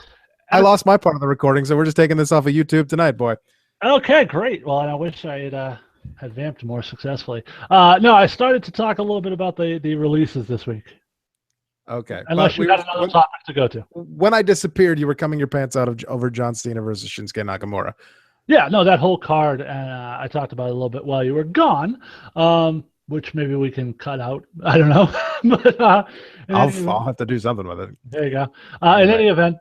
S2: I lost my part of the recording, so we're just taking this off of YouTube tonight, boy.
S1: Okay, great. Well, and I wish I had vamped more successfully. No, I started to talk a little bit about the releases this week.
S2: Okay.
S1: Unless you got another topic to go to.
S2: When I disappeared, you were coming your pants out over John Cena versus Shinsuke Nakamura.
S1: Yeah, no, that whole card, and I talked about it a little bit while you were gone, which maybe we can cut out. I don't know. But
S2: I'll have to do something with it.
S1: There you go. In any event,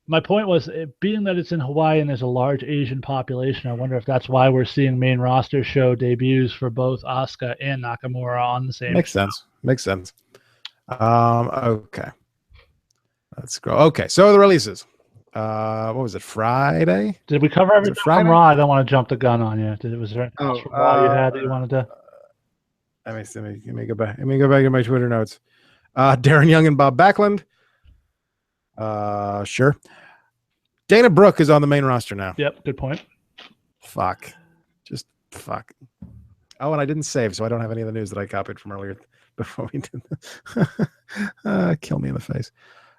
S1: my point was, being that it's in Hawaii and there's a large Asian population, I wonder if that's why we're seeing main roster show debuts for both Asuka and Nakamura on the same show.
S2: Makes sense. Okay. Let's go. Okay, so the releases. What was it? Friday?
S1: Did we cover everything from Raw? I don't want to jump the gun on you. Was there anything else from Raw you had that you wanted to?
S2: Let me go back. Let me go back to my Twitter notes. Darren Young and Bob Backlund. Sure. Dana Brooke is on the main roster now.
S1: Yep, good point.
S2: Fuck. Just fuck. Oh, and I didn't save, so I don't have any of the news that I copied from earlier before we did this. Kill me in the face.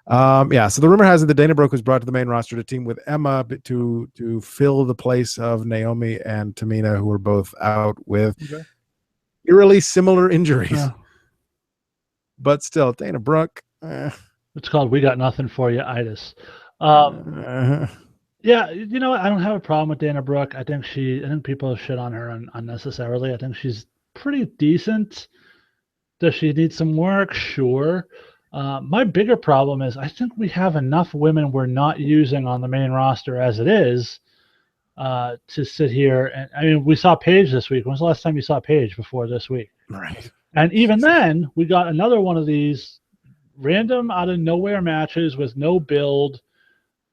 S2: So the rumor has it that Dana Brooke was brought to the main roster to team with Emma to fill the place of Naomi and Tamina, who were both out with eerily similar injuries. Yeah. But still, Dana Brooke.
S1: It's called "We Got Nothing for You" itis. Yeah, you know what? I don't have a problem with Dana Brooke. I think people shit on her unnecessarily. I think she's pretty decent. Does she need some work? Sure. My bigger problem is I think we have enough women we're not using on the main roster as it is to sit here. And I mean, we saw Paige this week. When was the last time you saw Paige before this week?
S2: Right.
S1: And even then, we got another one of these random out of nowhere matches with no build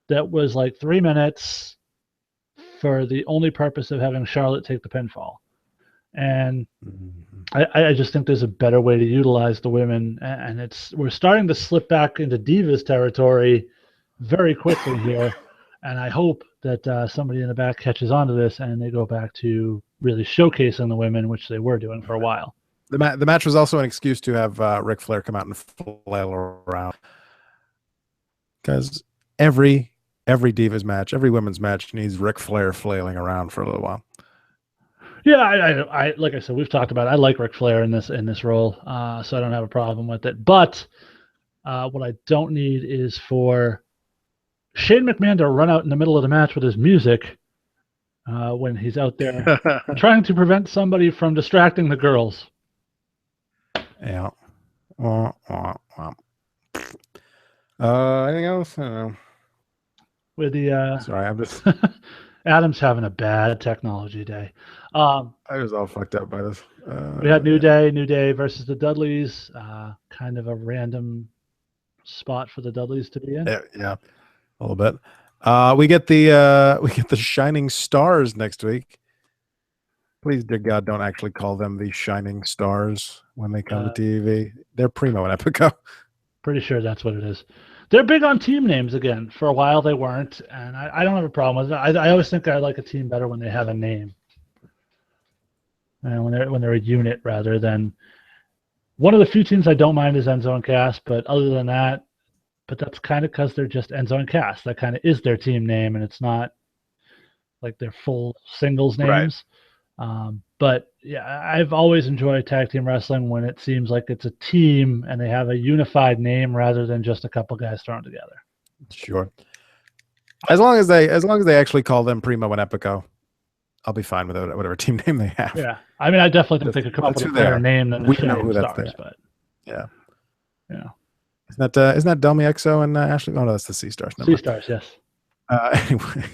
S1: that was like 3 minutes for the only purpose of having Charlotte take the pinfall. And I just think there's a better way to utilize the women, and we're starting to slip back into Divas territory very quickly here, and I hope that somebody in the back catches on to this and they go back to really showcasing the women, which they were doing for a while.
S2: The match was also an excuse to have Ric Flair come out and flail around, because every Divas match, every women's match needs Ric Flair flailing around for a little while.
S1: Yeah, I like I said, we've talked about it. I like Ric Flair in this role, so I don't have a problem with it. But what I don't need is for Shane McMahon to run out in the middle of the match with his music when he's out there trying to prevent somebody from distracting the girls.
S2: Yeah. Anything else? I don't know.
S1: With the
S2: sorry, I'm just
S1: Adam's having a bad technology day.
S2: I was all fucked up by this.
S1: We had New Day versus the Dudleys. Kind of a random spot for the Dudleys to be in.
S2: Yeah, a little bit. We get the Shining Stars next week. Please, dear God, don't actually call them the Shining Stars when they come to TV. They're Primo and Epico.
S1: Pretty sure that's what it is. They're big on team names again. For a while they weren't, and I don't have a problem with it. I always think I like a team better when they have a name, and when they're a unit rather than. One of the few teams I don't mind is Enzo and Cass, but other than that, that's kind of because they're just Enzo and Cass. That kind of is their team name, and it's not like their full singles names. Right. But yeah, I've always enjoyed tag team wrestling when it seems like it's a team and they have a unified name rather than just a couple guys thrown together.
S2: Sure. As long as they actually call them Primo and Epico, I'll be fine with whatever team name they have.
S1: Yeah, I mean, I definitely think they could come up with a better name than
S2: we know who that's
S1: Stars, but
S2: yeah.
S1: Isn't
S2: that Delmy Exo and Ashley? Oh no, that's the C Stars.
S1: C Stars, yes.
S2: Anyway.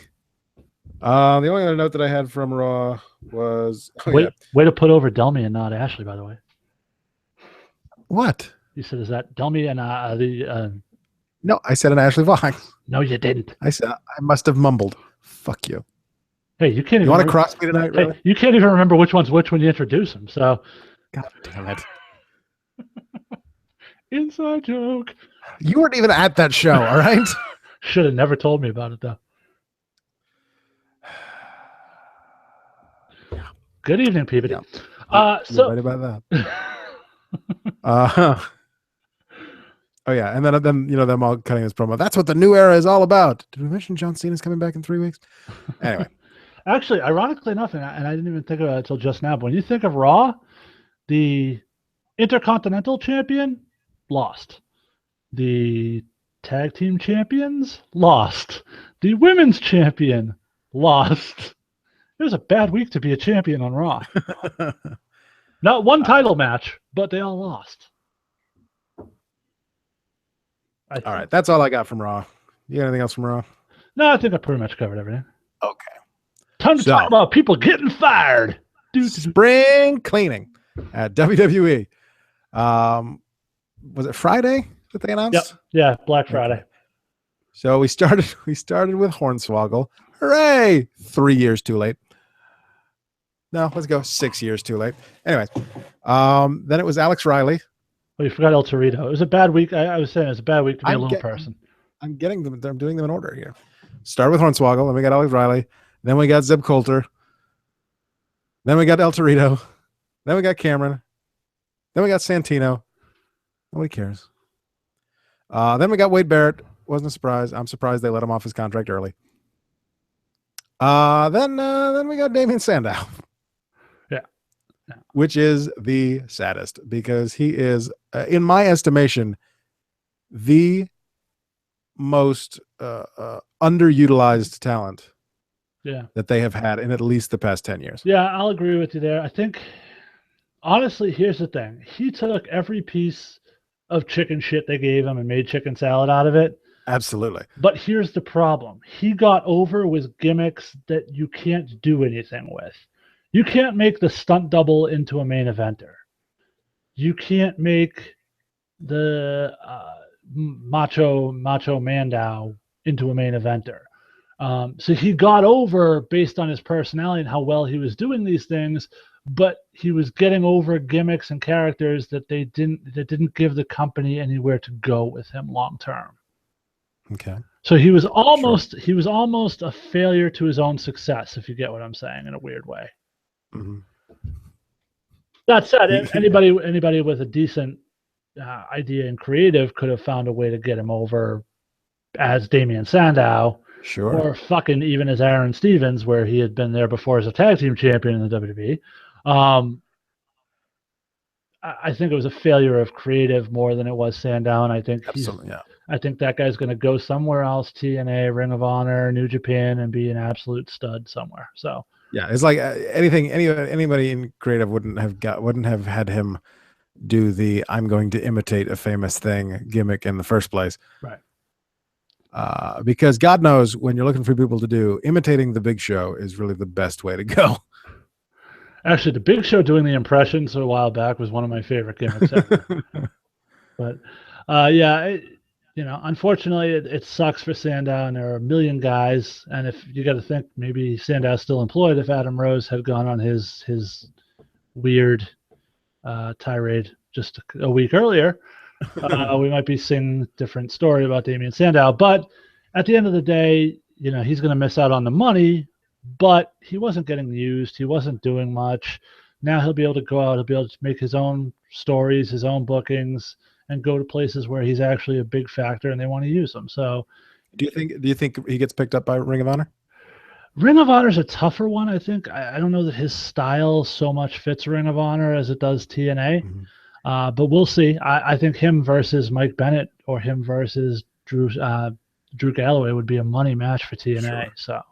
S2: The only other note that I had from Raw was
S1: way to put over Delmy and not Ashley, by the way.
S2: What?
S1: You said, is that Delmy and
S2: No, I said an Ashley Vox.
S1: No, you didn't.
S2: I said I must have mumbled. Fuck you.
S1: Hey, you can't
S2: You
S1: even.
S2: want to cross me tonight, really?
S1: Hey, you can't even remember which one's which when you introduce them. So,
S2: God damn it.
S1: inside joke.
S2: You weren't even at that show, all right?
S1: Should have never told me about it though. Good evening, Peabody.
S2: Yeah.
S1: So
S2: You're right about that. Oh yeah, and then them all cutting this promo. That's what the new era is all about. Did we mention John Cena's coming back in 3 weeks? Anyway,
S1: actually, ironically enough, and I didn't even think about it until just now. But when you think of Raw, the Intercontinental Champion lost. The Tag Team Champions lost. The Women's Champion lost. It was a bad week to be a champion on Raw. Not one title match, but they all lost.
S2: all right, that's all I got from Raw. You got anything else from Raw?
S1: No, I think I pretty much covered everything.
S2: Okay.
S1: Time to talk about people getting fired.
S2: Spring cleaning at WWE. Was it Friday that they announced?
S1: Yep. Yeah, Black Friday.
S2: Okay. So we started with Hornswoggle. Hooray! 3 years too late. No, let's go 6 years too late. Anyways, then it was Alex Riley.
S1: Oh, you forgot El Torito. It was a bad week. I was saying it's a bad week to be a little person.
S2: I'm getting them. I'm doing them in order here. Start with Hornswoggle. Then we got Alex Riley. Then we got Zeb Coulter. Then we got El Torito. Then we got Cameron. Then we got Santino. Nobody cares. Then we got Wade Barrett. Wasn't a surprise. I'm surprised they let him off his contract early. Then we got Damian Sandow.
S1: Yeah.
S2: Which is the saddest because he is, in my estimation, the most underutilized talent that they have had in at least the past 10 years.
S1: Yeah, I'll agree with you there. I think, honestly, here's the thing. He took every piece of chicken shit they gave him and made chicken salad out of it.
S2: Absolutely.
S1: But here's the problem. He got over with gimmicks that you can't do anything with. You can't make the stunt double into a main eventer. You can't make the Macho Mandow into a main eventer. So he got over based on his personality and how well he was doing these things, but he was getting over gimmicks and characters that didn't give the company anywhere to go with him long term.
S2: Okay.
S1: So he was almost a failure to his own success, if you get what I'm saying, in a weird way.
S2: Mm-hmm.
S1: That said, anybody with a decent idea and creative could have found a way to get him over as Damian Sandow.
S2: Sure.
S1: Or fucking even as Aaron Stevens, where he had been there before as a tag team champion in the WWE. I think it was a failure of creative more than it was Sandow. And I think I think that guy's going to go somewhere else, TNA, Ring of Honor, New Japan, and be an absolute stud somewhere. So
S2: yeah, it's like anybody in creative wouldn't have had him do the "I'm going to imitate a famous thing" gimmick in the first place,
S1: right?
S2: Because God knows when you're looking for people to do, imitating the Big Show is really the best way to go.
S1: Actually, the Big Show doing the impressions a while back was one of my favorite gimmicks ever. But unfortunately, it sucks for Sandow, and there are a million guys. And if you got to think, maybe Sandow's still employed. If Adam Rose had gone on his weird tirade just a week earlier, we might be seeing a different story about Damian Sandow. But at the end of the day, he's going to miss out on the money. But he wasn't getting used. He wasn't doing much. Now he'll be able to go out. He'll be able to make his own stories, his own bookings, and go to places where he's actually a big factor and they want to use him. So,
S2: do you think he gets picked up by Ring of Honor?
S1: Ring of Honor is a tougher one, I think. I don't know that his style so much fits Ring of Honor as it does TNA. Mm-hmm. But we'll see. I think him versus Mike Bennett or him versus Drew Galloway would be a money match for TNA. Sure. So.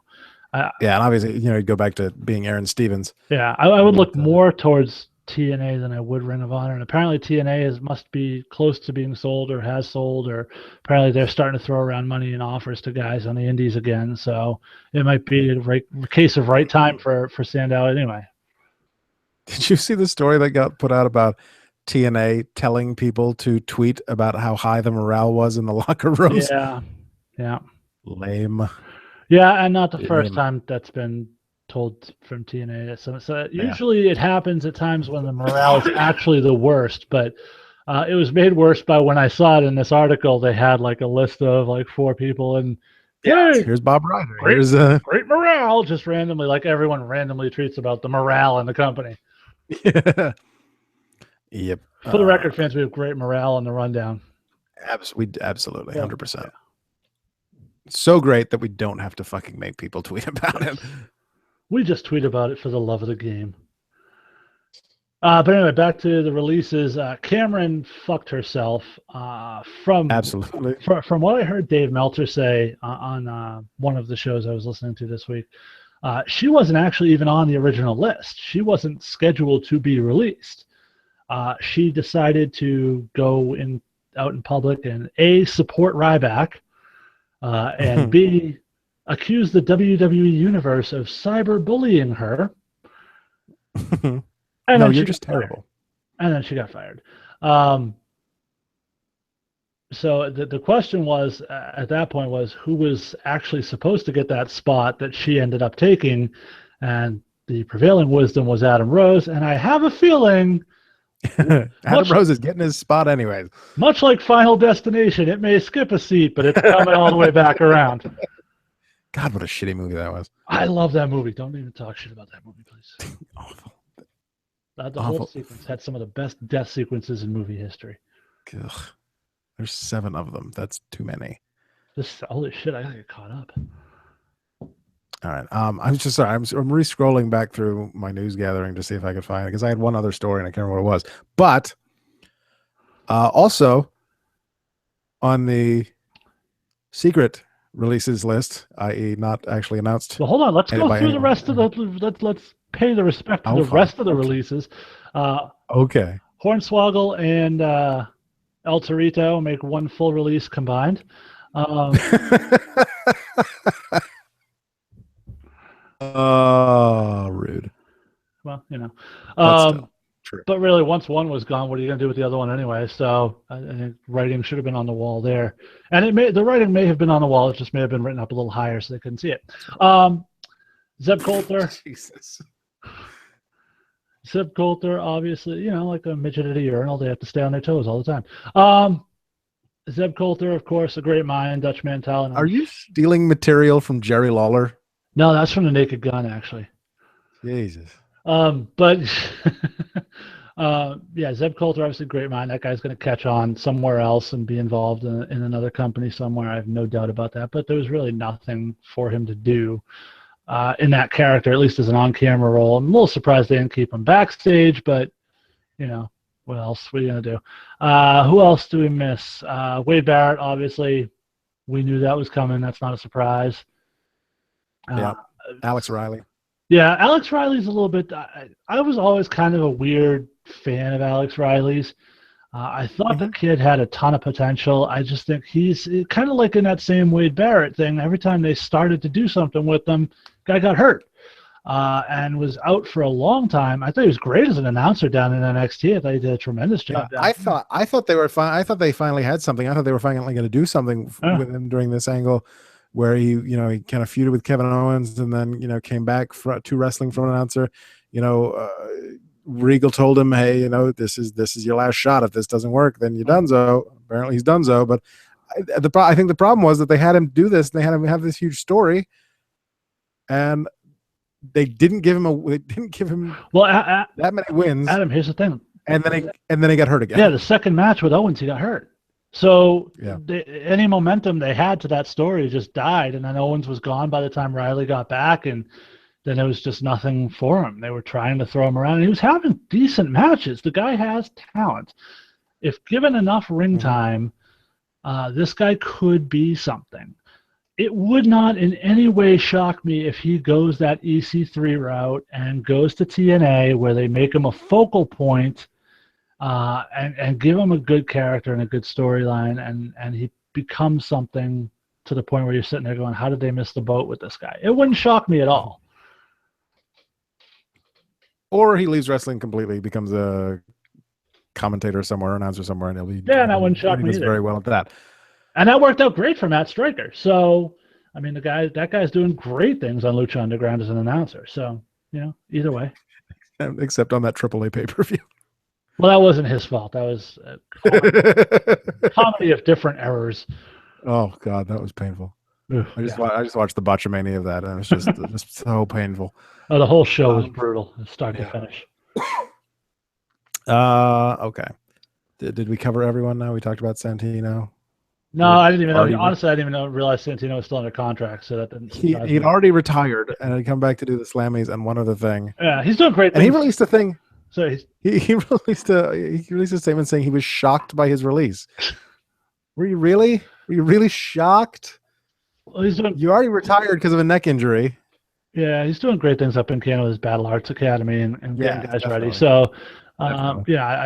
S2: And obviously, you'd go back to being Aaron Stevens.
S1: Yeah, I would look more towards TNA than I would Ring of Honor. And apparently TNA must be close to being sold or has sold, or apparently they're starting to throw around money and offers to guys on the indies again. So it might be a case of right time for Sandow anyway.
S2: Did you see the story that got put out about TNA telling people to tweet about how high the morale was in the locker rooms?
S1: Yeah.
S2: Lame.
S1: Yeah, and not the first
S2: Yeah.
S1: time that's been told from TNA. So usually it happens at times when the morale is actually the worst, but it was made worse by when I saw it in this article. They had like a list of like 4 people, and hey,
S2: Here's Bob Ryder.
S1: great,
S2: Here's
S1: great morale, just randomly, like everyone randomly tweets about the morale in the company.
S2: Yep.
S1: For the record, fans, we have great morale on the rundown.
S2: Absolutely, 100%. So great that we don't have to fucking make people tweet about it.
S1: We just tweet about it for the love of the game. But anyway, back to the releases. Cameron fucked herself.
S2: Absolutely.
S1: From what I heard Dave Meltzer say on one of the shows I was listening to this week, she wasn't actually even on the original list. She wasn't scheduled to be released. She decided to go out in public and A, support Ryback, and B, accuse the WWE Universe of cyberbullying her.
S2: No, you're just terrible.
S1: And then she got fired. So the question was, at that point, was who was actually supposed to get that spot that she ended up taking, and the prevailing wisdom was Adam Rose. And I have a feeling
S2: Adam Rose is getting his spot anyways.
S1: Much like Final Destination, it may skip a seat, but it's coming all the way back around.
S2: God, what a shitty movie that was.
S1: I love that movie. Don't even talk shit about that movie, please.
S2: Awful.
S1: The whole sequence had some of the best death sequences in movie history.
S2: Ugh. There's 7 of them. That's too many.
S1: Holy shit, I gotta get caught up.
S2: All right. I'm just sorry. I'm re-scrolling back through my news gathering to see if I could find it, because I had one other story and I can't remember what it was. But also on the secret releases list, i.e., not actually announced.
S1: Well, hold on. Let's go through the rest of the. Let's pay the respect to the rest of the releases.
S2: Okay.
S1: Hornswoggle and El Torito make one full release combined.
S2: Rude.
S1: Well, you know.
S2: True.
S1: But really, once one was gone, what are you going to do with the other one anyway? So I think writing should have been on the wall there. And the writing may have been on the wall. It just may have been written up a little higher so they couldn't see it. Zeb Coulter.
S2: Jesus.
S1: Zeb Coulter, obviously, like a midget at a urinal. They have to stay on their toes all the time. Zeb Coulter, of course, a great mind, Dutchman talent.
S2: Are you stealing material from Jerry Lawler?
S1: No, that's from the Naked Gun, actually.
S2: Jesus.
S1: But yeah, Zeb Coulter, obviously great mind. That guy's going to catch on somewhere else and be involved in another company somewhere. I have no doubt about that. But there was really nothing for him to do in that character, at least as an on-camera role. I'm a little surprised they didn't keep him backstage, but what else? What are you going to do? Who else do we miss? Wade Barrett, obviously. We knew that was coming. That's not a surprise.
S2: Yeah. Alex Riley.
S1: Yeah, Alex Riley's a little bit. I was always kind of a weird fan of Alex Riley's. I thought the kid had a ton of potential. I just think he's kind of like in that same Wade Barrett thing. Every time they started to do something with him, guy got hurt and was out for a long time. I thought he was great as an announcer down in NXT. I thought he did a tremendous job.
S2: Yeah, I thought they were fine. I thought they finally had something. I thought they were finally going to do something with him during this angle, where he kind of feuded with Kevin Owens and then came back to wrestling from an announcer. Regal told him, hey, this is your last shot. If this doesn't work, then you're donezo. Apparently he's donezo. But I think the problem was that they had him do this, and they had him have this huge story, and they didn't give him that many wins.
S1: Adam, here's the thing.
S2: And then he got hurt again.
S1: Yeah, the second match with Owens, he got hurt. So any momentum they had to that story just died, and then Owens was gone by the time Riley got back, and then there was just nothing for him. They were trying to throw him around, and he was having decent matches. The guy has talent. If given enough ring time, this guy could be something. It would not in any way shock me if he goes that EC3 route and goes to TNA, where they make him a focal point and give him a good character and a good storyline, and he becomes something to the point where you're sitting there going, how did they miss the boat with this guy? It wouldn't shock me at all.
S2: Or he leaves wrestling completely, becomes a commentator somewhere, announcer somewhere, and he'll be
S1: that wouldn't shock me either.
S2: Very well at that.
S1: And that worked out great for Matt Striker. So I mean, that guy's doing great things on Lucha Underground as an announcer. So, either way.
S2: Except on that AAA pay-per-view.
S1: Well, that wasn't his fault. That was a comedy of different errors.
S2: Oh God, that was painful.
S1: Oof,
S2: I just watched the botchamania of that, and it was just so painful.
S1: Oh, the whole show was brutal, start to finish.
S2: Okay. Did we cover everyone now? We talked about Santino.
S1: No, I didn't even know. Honestly, I didn't even realize Santino was still under contract, so that didn't surprise me.
S2: He'd already retired and had come back to do the Slammies and one other thing.
S1: Yeah, he's doing great things.
S2: And he released a thing.
S1: So
S2: he released a statement saying he was shocked by his release. Were you really? Were you really shocked?
S1: Well,
S2: you already retired because of a neck injury.
S1: Yeah, he's doing great things up in Canada with his Battle Arts Academy and getting guys
S2: definitely.
S1: ready. So, I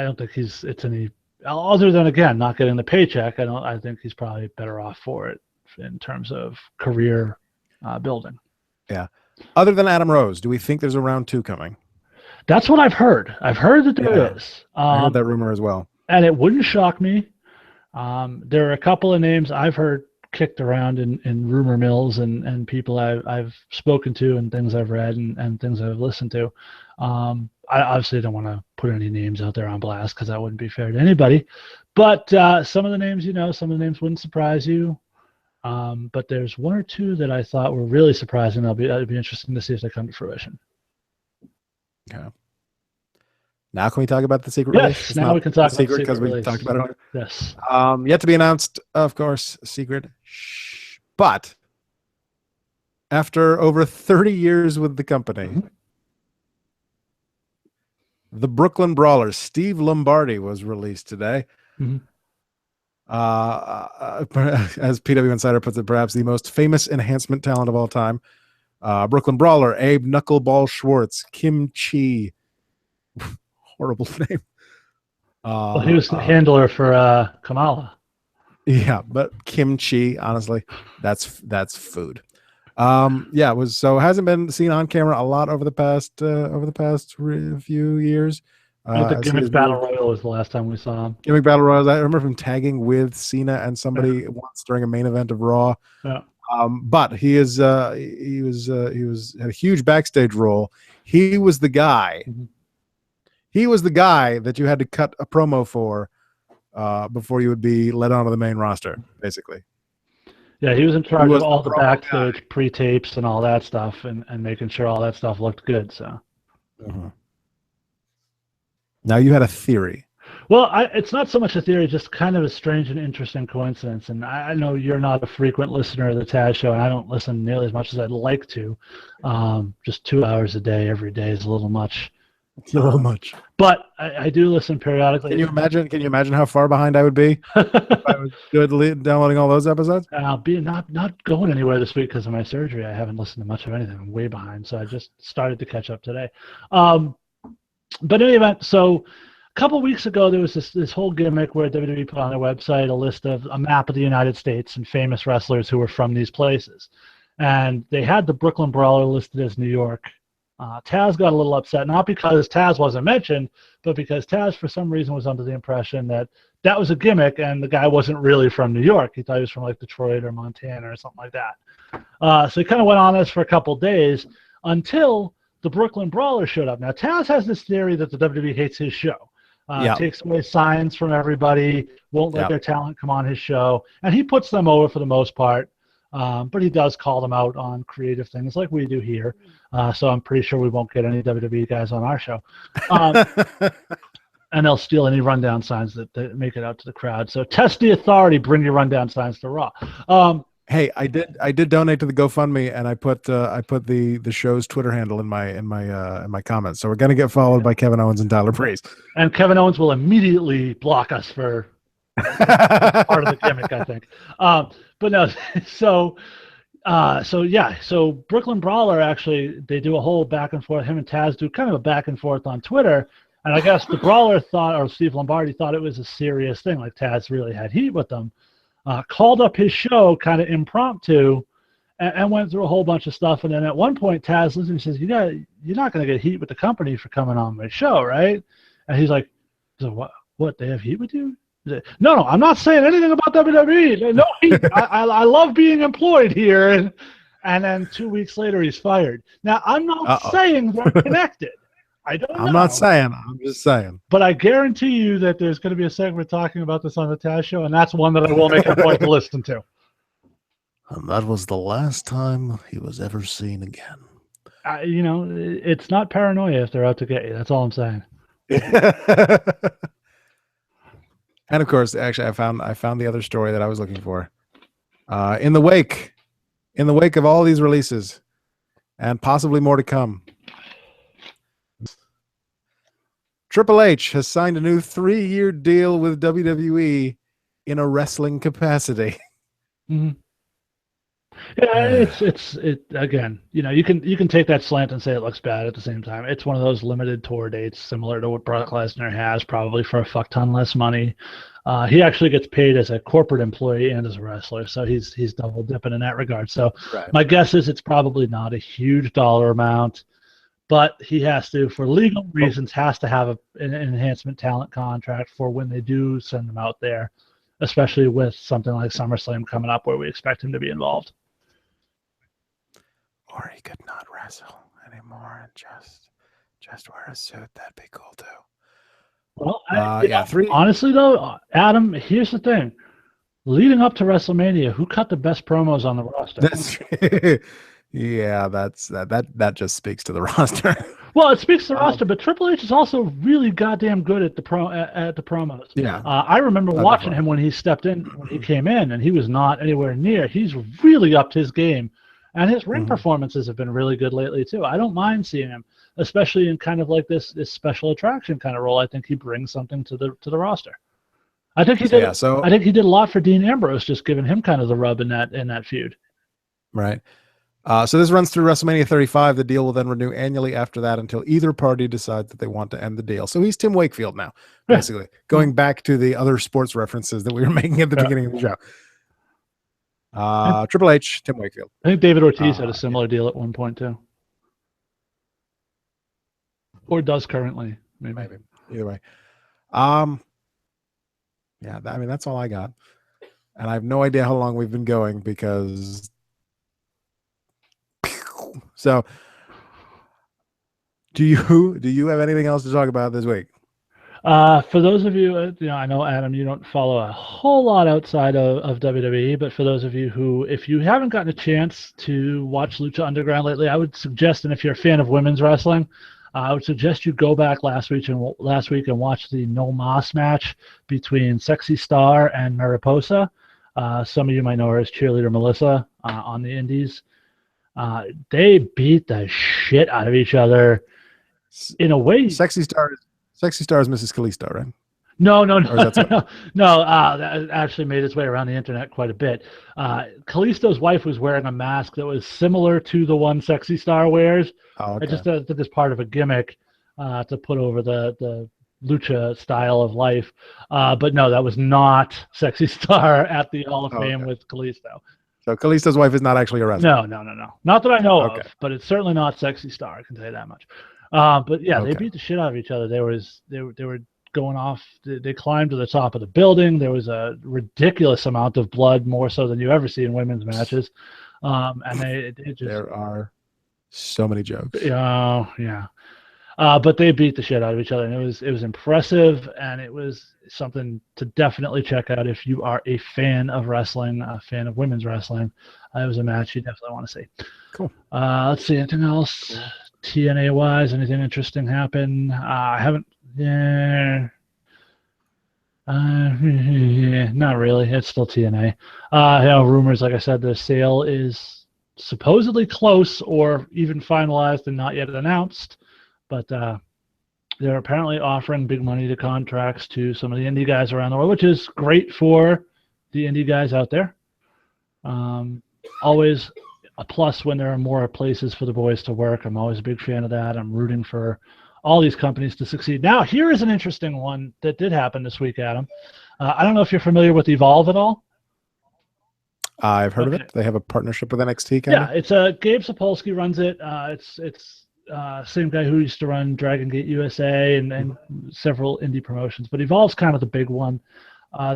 S1: don't think it's any other than, again, not getting the paycheck. I think he's probably better off for it in terms of career building.
S2: Yeah. Other than Adam Rose, do we think there's a round 2 coming?
S1: That's what I've heard. I've heard that there is.
S2: I heard that rumor as well.
S1: And it wouldn't shock me. There are a couple of names I've heard kicked around in rumor mills and people I've spoken to and things I've read and things I've listened to. I obviously don't want to put any names out there on blast because that wouldn't be fair to anybody. But some of the names, some of the names wouldn't surprise you. But there's one or two that I thought were really surprising. It'll be interesting to see if they come to fruition.
S2: Okay. Now can we talk about the secret
S1: release?
S2: Yes,
S1: it's now we can talk about the secret
S2: because we
S1: release.
S2: talked about it earlier.
S1: Yes.
S2: Yet to be announced, of course, secret. Shh. But after over 30 years with the company, the Brooklyn Brawler, Steve Lombardi, was released today. As PW Insider puts it, perhaps the most famous enhancement talent of all time. Brooklyn Brawler, Abe Knuckleball Schwartz, Kim Chi. Horrible name.
S1: Well, he was the handler for Kamala.
S2: Yeah, but kimchi, honestly, that's food. Hasn't been seen on camera a lot over the past few years.
S1: The Gimmick Battle Royal was the last time we saw him.
S2: Gimmick Battle Royal. I remember him tagging with Cena and somebody once during a main event of Raw.
S1: Yeah.
S2: But he had a huge backstage role. He was the guy. He was the guy that you had to cut a promo for before you would be let onto the main roster, basically.
S1: Yeah, he was in charge of all the backstage pre-tapes and all that stuff and making sure all that stuff looked good. So.
S2: Now you had a theory.
S1: Well, it's not so much a theory, just kind of a strange and interesting coincidence. And I know you're not a frequent listener of the Taz Show, and I don't listen nearly as much as I'd like to. Just 2 hours a day every day is a little much.
S2: It's a little much.
S1: But I do listen periodically.
S2: Can you imagine how far behind I would be if I was downloading all those episodes?
S1: I'll be not going anywhere this week because of my surgery. I haven't listened to much of anything. I'm way behind, so I just started to catch up today. But in any event, so a couple weeks ago, there was this whole gimmick where WWE put on their website a list of a map of the United States and famous wrestlers who were from these places. And they had the Brooklyn Brawler listed as New York. Taz got a little upset, not because Taz wasn't mentioned, but because Taz, for some reason, was under the impression that that was a gimmick and the guy wasn't really from New York. He thought he was from like Detroit or Montana or something like that. So he kind of went on this for a couple days until the Brooklyn Brawler showed up. Now, Taz has this theory that the WWE hates his show. Takes away signs from everybody, won't let their talent come on his show, and he puts them over for the most part. But he does call them out on creative things like we do here. So I'm pretty sure we won't get any WWE guys on our show. And they'll steal any rundown signs that make it out to the crowd. So test the authority, bring your rundown signs to Raw.
S2: Hey, I did donate to the GoFundMe, and I put the show's Twitter handle in my comments. So we're gonna get followed by Kevin Owens and Tyler Breeze. And
S1: Kevin Owens will immediately block us for part of the gimmick, I think. But no, so Brooklyn Brawler, actually, they do a whole back and forth. Him and Taz do kind of a back and forth on Twitter. And I guess the Brawler thought, or Steve Lombardi thought it was a serious thing, like Taz really had heat with them. Called up his show kind of impromptu and went through a whole bunch of stuff. And then at one point, Taz listens and says, you're not going to get heat with the company for coming on my show, right? And he's like, so what, they have heat with you? No, I'm not saying anything about WWE. No, I love being employed here. And then 2 weeks later, he's fired. Now, I'm not saying they're connected. I don't know.
S2: I'm not saying. I'm just saying.
S1: But I guarantee you that there's going to be a segment talking about this on the Taz show, and that's one that I will make a point to listen to.
S2: And that was the last time he was ever seen again.
S1: It's not paranoia if they're out to get you. That's all I'm saying.
S2: And of course, actually, I found the other story that I was looking for. In the wake of all these releases, and possibly more to come, Triple H has signed a new 3-year deal with WWE in a wrestling capacity.
S1: Mm-hmm. Yeah, it's again. You can take that slant and say it looks bad at the same time. It's one of those limited tour dates, similar to what Brock Lesnar has, probably for a fuck ton less money. He actually gets paid as a corporate employee and as a wrestler, so he's double dipping in that regard. So my guess is it's probably not a huge dollar amount, but he has to, for legal reasons, has to have an enhancement talent contract for when they do send him out there, especially with something like SummerSlam coming up where we expect him to be involved.
S2: Or he could not wrestle anymore and just wear a suit. That'd be cool too.
S1: Well, honestly though, Adam, here's the thing. Leading up to WrestleMania, who cut the best promos on the roster?
S2: That just speaks to the roster.
S1: Well, it speaks to the roster, but Triple H is also really goddamn good at the promos.
S2: Yeah,
S1: I remember watching him when he came in, and he was not anywhere near. He's really upped his game, and his ring performances have been really good lately too. I don't mind seeing him, especially in kind of like this special attraction kind of role. I think he brings something to the roster. I think he did. I think he did a lot for Dean Ambrose, just giving him kind of the rub in that feud.
S2: Right. So this runs through WrestleMania 35. The deal will then renew annually after that until either party decides that they want to end the deal. So he's Tim Wakefield now, basically. Going back to the other sports references that we were making at the beginning of the show. Triple H, Tim Wakefield.
S1: I think David Ortiz had a similar deal at one point too. Or does currently, maybe.
S2: Either way. Yeah, I mean, that's all I got. And I have no idea how long we've been going because... So, do you have anything else to talk about this week?
S1: For those of you, I know, Adam, you don't follow a whole lot outside of WWE, but for those of you who, if you haven't gotten a chance to watch Lucha Underground lately, I would suggest, and if you're a fan of women's wrestling, I would suggest you go back last week and watch the No Mas match between Sexy Star and Mariposa. Some of you might know her as Cheerleader Melissa on the Indies. They beat the shit out of each other in a way.
S2: Sexy Star is Mrs. Kalisto, right?
S1: No. That actually made its way around the internet quite a bit. Kalisto's wife was wearing a mask that was similar to the one Sexy Star wears. Oh, okay. I just did this part of a gimmick to put over the lucha style of life. But no, that was not Sexy Star at the Hall of Fame with Kalisto.
S2: So Kalisto's wife is not actually a wrestler?
S1: No. Not that I know of, but it's certainly not Sexy Star, I can tell you that much. But yeah, they beat the shit out of each other. They were going off. They climbed to the top of the building. There was a ridiculous amount of blood, more so than you ever see in women's matches. And there
S2: are so many jokes.
S1: Yeah. But they beat the shit out of each other, and it was impressive, and it was something to definitely check out if you are a fan of wrestling, a fan of women's wrestling. It was a match you definitely want to see.
S2: Cool.
S1: Let's see, anything else TNA wise? Anything interesting happen? I haven't. Yeah. Not really. It's still TNA. Rumors, like I said, the sale is supposedly close or even finalized and not yet announced. But they're apparently offering big money to contracts to some of the indie guys around the world, which is great for the indie guys out there. Always a plus when there are more places for the boys to work. I'm always a big fan of that. I'm rooting for all these companies to succeed. Now, here is an interesting one that did happen this week, Adam. I don't know if you're familiar with Evolve at all.
S2: I've heard of it. They have a partnership with NXT.
S1: Yeah, it's Gabe Sapolsky runs it. It's same guy who used to run Dragon Gate USA and several indie promotions, but Evolve's kind of the big one.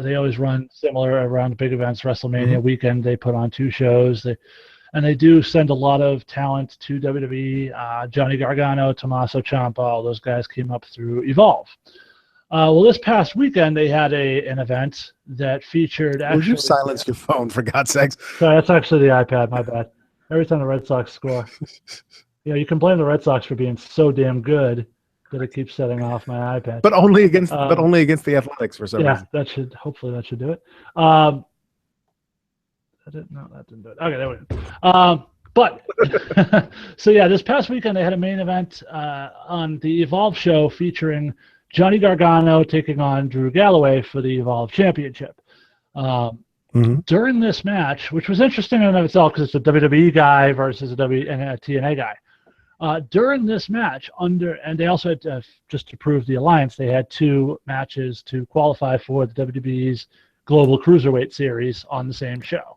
S1: They always run similar around big events. WrestleMania weekend, they put on 2 shows. They do send a lot of talent to WWE. Johnny Gargano, Tommaso Ciampa, all those guys came up through Evolve. Well, this past weekend, they had an event that featured actually...
S2: Would you silence your phone, for God's sakes?
S1: Sorry, that's actually the iPad, my bad. Every time the Red Sox score. You can blame the Red Sox for being so damn good that it keeps setting off my iPad.
S2: But only against the Athletics for some reason.
S1: Hopefully that should do it. That didn't do it. Okay, there we go. But so yeah, this past weekend they had a main event on the Evolve show featuring Johnny Gargano taking on Drew Galloway for the Evolve Championship. During this match, which was interesting in and of itself because it's a WWE guy versus a TNA guy. During this match, and they also had just to prove the alliance, they had 2 matches to qualify for the WWE's Global Cruiserweight Series on the same show.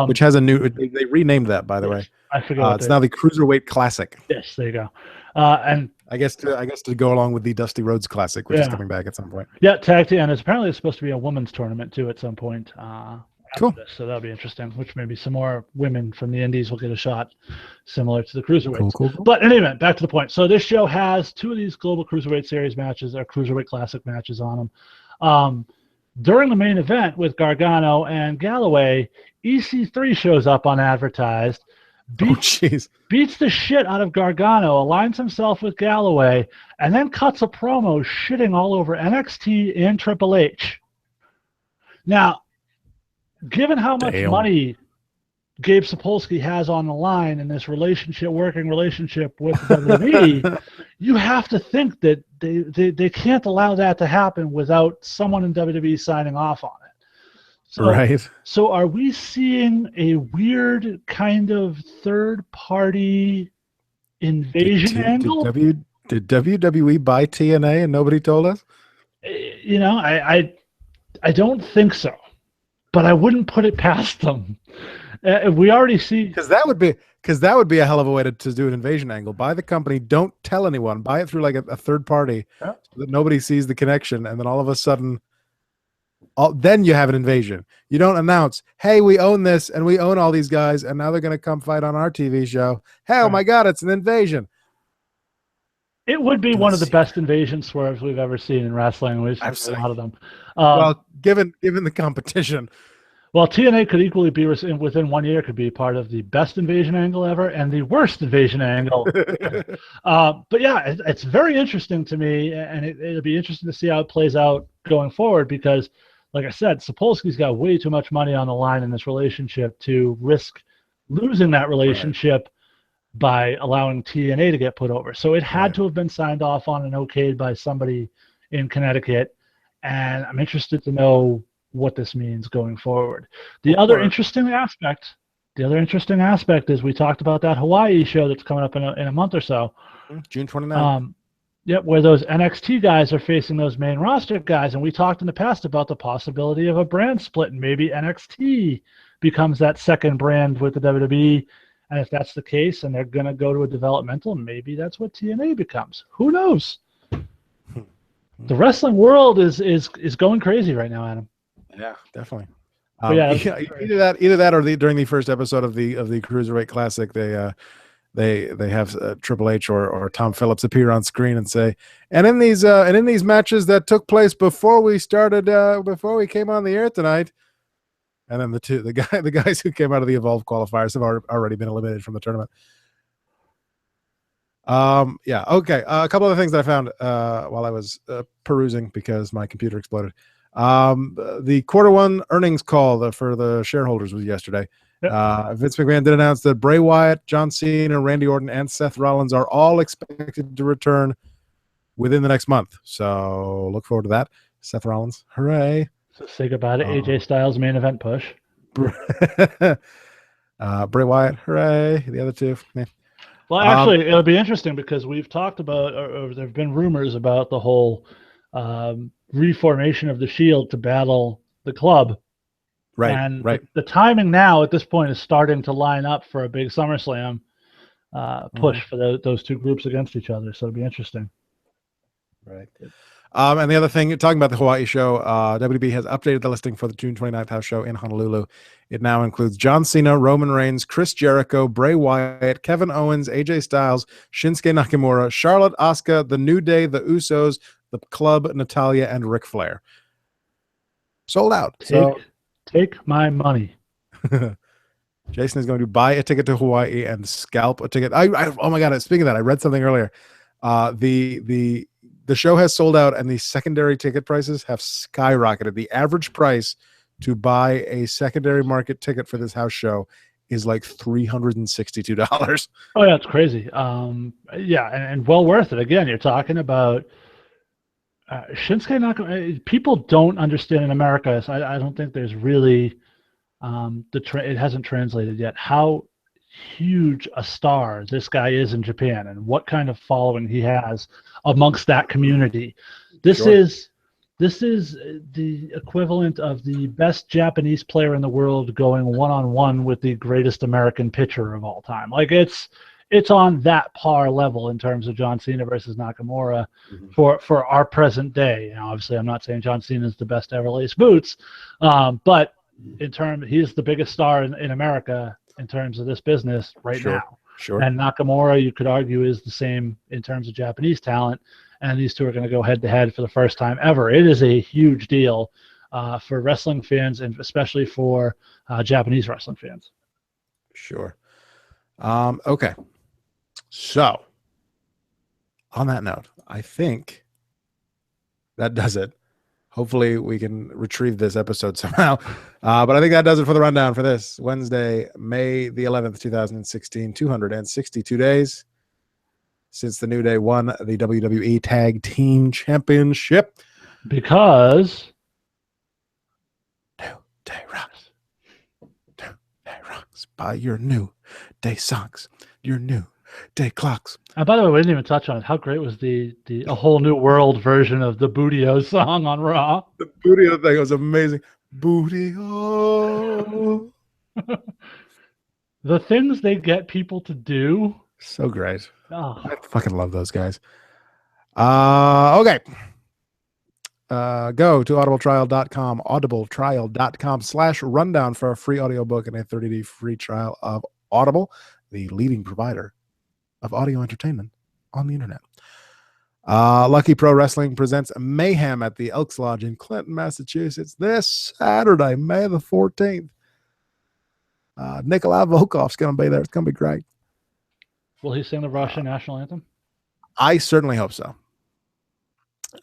S2: Which has a new, they renamed that, by the way.
S1: I forget.
S2: It's now the Cruiserweight Classic.
S1: Yes, there you go. And
S2: I guess to go along with the Dusty Rhodes Classic, which is coming back at some point.
S1: Yeah, tag team, and apparently it's supposed to be a women's tournament too at some point.
S2: Cool.
S1: So that'll be interesting. Which maybe some more women from the Indies will get a shot, similar to the Cruiserweights.
S2: Cool.
S1: But anyway, back to the point. So this show has 2 of these Global Cruiserweight Series matches, or Cruiserweight Classic matches on them. During the main event with Gargano and Galloway, EC3 shows up unadvertised, beats the shit out of Gargano, aligns himself with Galloway, and then cuts a promo shitting all over NXT and Triple H. Now, given how much money Gabe Sapolsky has on the line in this working relationship with WWE, you have to think that they can't allow that to happen without someone in WWE signing off on it. So are we seeing a weird kind of third-party invasion angle?
S2: Did WWE buy TNA and nobody told us?
S1: I don't think so, but I wouldn't put it past them. We already see,
S2: because that would be a hell of a way to do an invasion angle. Buy the company, don't tell anyone. Buy it through like a third party, so that nobody sees the connection, and then all of a sudden, then you have an invasion. You don't announce, "Hey, we own this, and we own all these guys, and now they're going to come fight on our TV show." Hey, oh my God, it's an invasion!
S1: It would be one of the best invasion swerves we've ever seen in wrestling. We've seen a lot of them.
S2: Well, given the competition.
S1: Well, TNA could equally be within 1 year could be part of the best invasion angle ever and the worst invasion angle. But yeah, it's very interesting to me, and it'll be interesting to see how it plays out going forward because, like I said, Sapolsky's got way too much money on the line in this relationship to risk losing that relationship by allowing TNA to get put over. So it had to have been signed off on and okayed by somebody in Connecticut, and I'm interested to know what this means going forward. The other interesting aspect is we talked about that Hawaii show that's coming up in a month or so.
S2: June 29th.
S1: Where those NXT guys are facing those main roster guys, and we talked in the past about the possibility of a brand split, and maybe NXT becomes that second brand with the WWE, and if that's the case, and they're going to go to a developmental, maybe that's what TNA becomes. Who knows? The wrestling world is going crazy right now, Adam.
S2: Yeah, definitely. Either that or during the first episode of the Cruiserweight Classic, they have Triple H or Tom Phillips appear on screen and say, and in these matches that took place before we came on the air tonight, and then the guys who came out of the Evolve qualifiers have already been eliminated from the tournament. Okay. A couple of things that I found while I was perusing because my computer exploded. The Q1 earnings call for the shareholders was yesterday. Vince McMahon did announce that Bray Wyatt, John Cena, Randy Orton, and Seth Rollins are all expected to return within the next month. So look forward to that. Seth Rollins, hooray!
S1: So say goodbye to AJ Styles main event push.
S2: Bray Wyatt, hooray! The other two. Yeah.
S1: Well, actually, it'll be interesting because we've talked about, or there have been rumors about the whole reformation of the Shield to battle the Club.
S2: Right.
S1: And the timing now at this point is starting to line up for a big SummerSlam push for those two groups against each other. So it'll be interesting.
S2: Right. And the other thing, talking about the Hawaii show, WB has updated the listing for the June 29th house show in Honolulu. It now includes John Cena, Roman Reigns, Chris Jericho, Bray Wyatt, Kevin Owens, AJ Styles, Shinsuke Nakamura, Charlotte, Asuka, The New Day, The Usos, The Club, Natalya, and Ric Flair. Sold out.
S1: Take my money.
S2: Jason is going to buy a ticket to Hawaii and scalp a ticket. Oh my God. Speaking of that, I read something earlier. The show has sold out and the secondary ticket prices have skyrocketed. The average price to buy a secondary market ticket for this house show is like $362.
S1: Oh yeah, it's crazy. Yeah, and well worth it. Again, you're talking about Shinsuke Nakamura. People don't understand in America. So I don't think there's really it hasn't translated yet how huge a star this guy is in Japan and what kind of following he has amongst that community. This is the equivalent of the best Japanese player in the world going one-on-one with the greatest American pitcher of all time. Like it's on that par level in terms of John Cena versus Nakamura for our present day. Now, obviously, I'm not saying John Cena is the best to ever lace boots, but he's the biggest star in America in terms of this business right now.
S2: Sure.
S1: And Nakamura, you could argue, is the same in terms of Japanese talent. And these two are going to go head-to-head for the first time ever. It is a huge deal for wrestling fans and especially for Japanese wrestling fans.
S2: Sure. Okay. So, on that note, I think that does it. Hopefully, we can retrieve this episode somehow. But I think that does it for the rundown for this Wednesday, May the 11th, 2016. 262 days since the New Day won the WWE Tag Team Championship.
S1: Because
S2: New Day rocks. New Day rocks. Buy your New Day socks. Your New Day clocks.
S1: And by the way, we didn't even touch on it. How great was the A Whole New World version of the Bootio song on Raw?
S2: The Bootio thing was amazing. Bootio.
S1: The things they get people to do.
S2: So great.
S1: Oh.
S2: I fucking love those guys. Okay. Go to audibletrial.com/rundown for a free audiobook and a 30-day free trial of Audible, the leading provider of audio entertainment on the internet. Lucky Pro Wrestling presents Mayhem at the Elks Lodge in Clinton, Massachusetts this Saturday, May the 14th. Nikolai Volkov's going to be there. It's going to be great.
S1: Will he sing the Russian national anthem?
S2: I certainly hope so.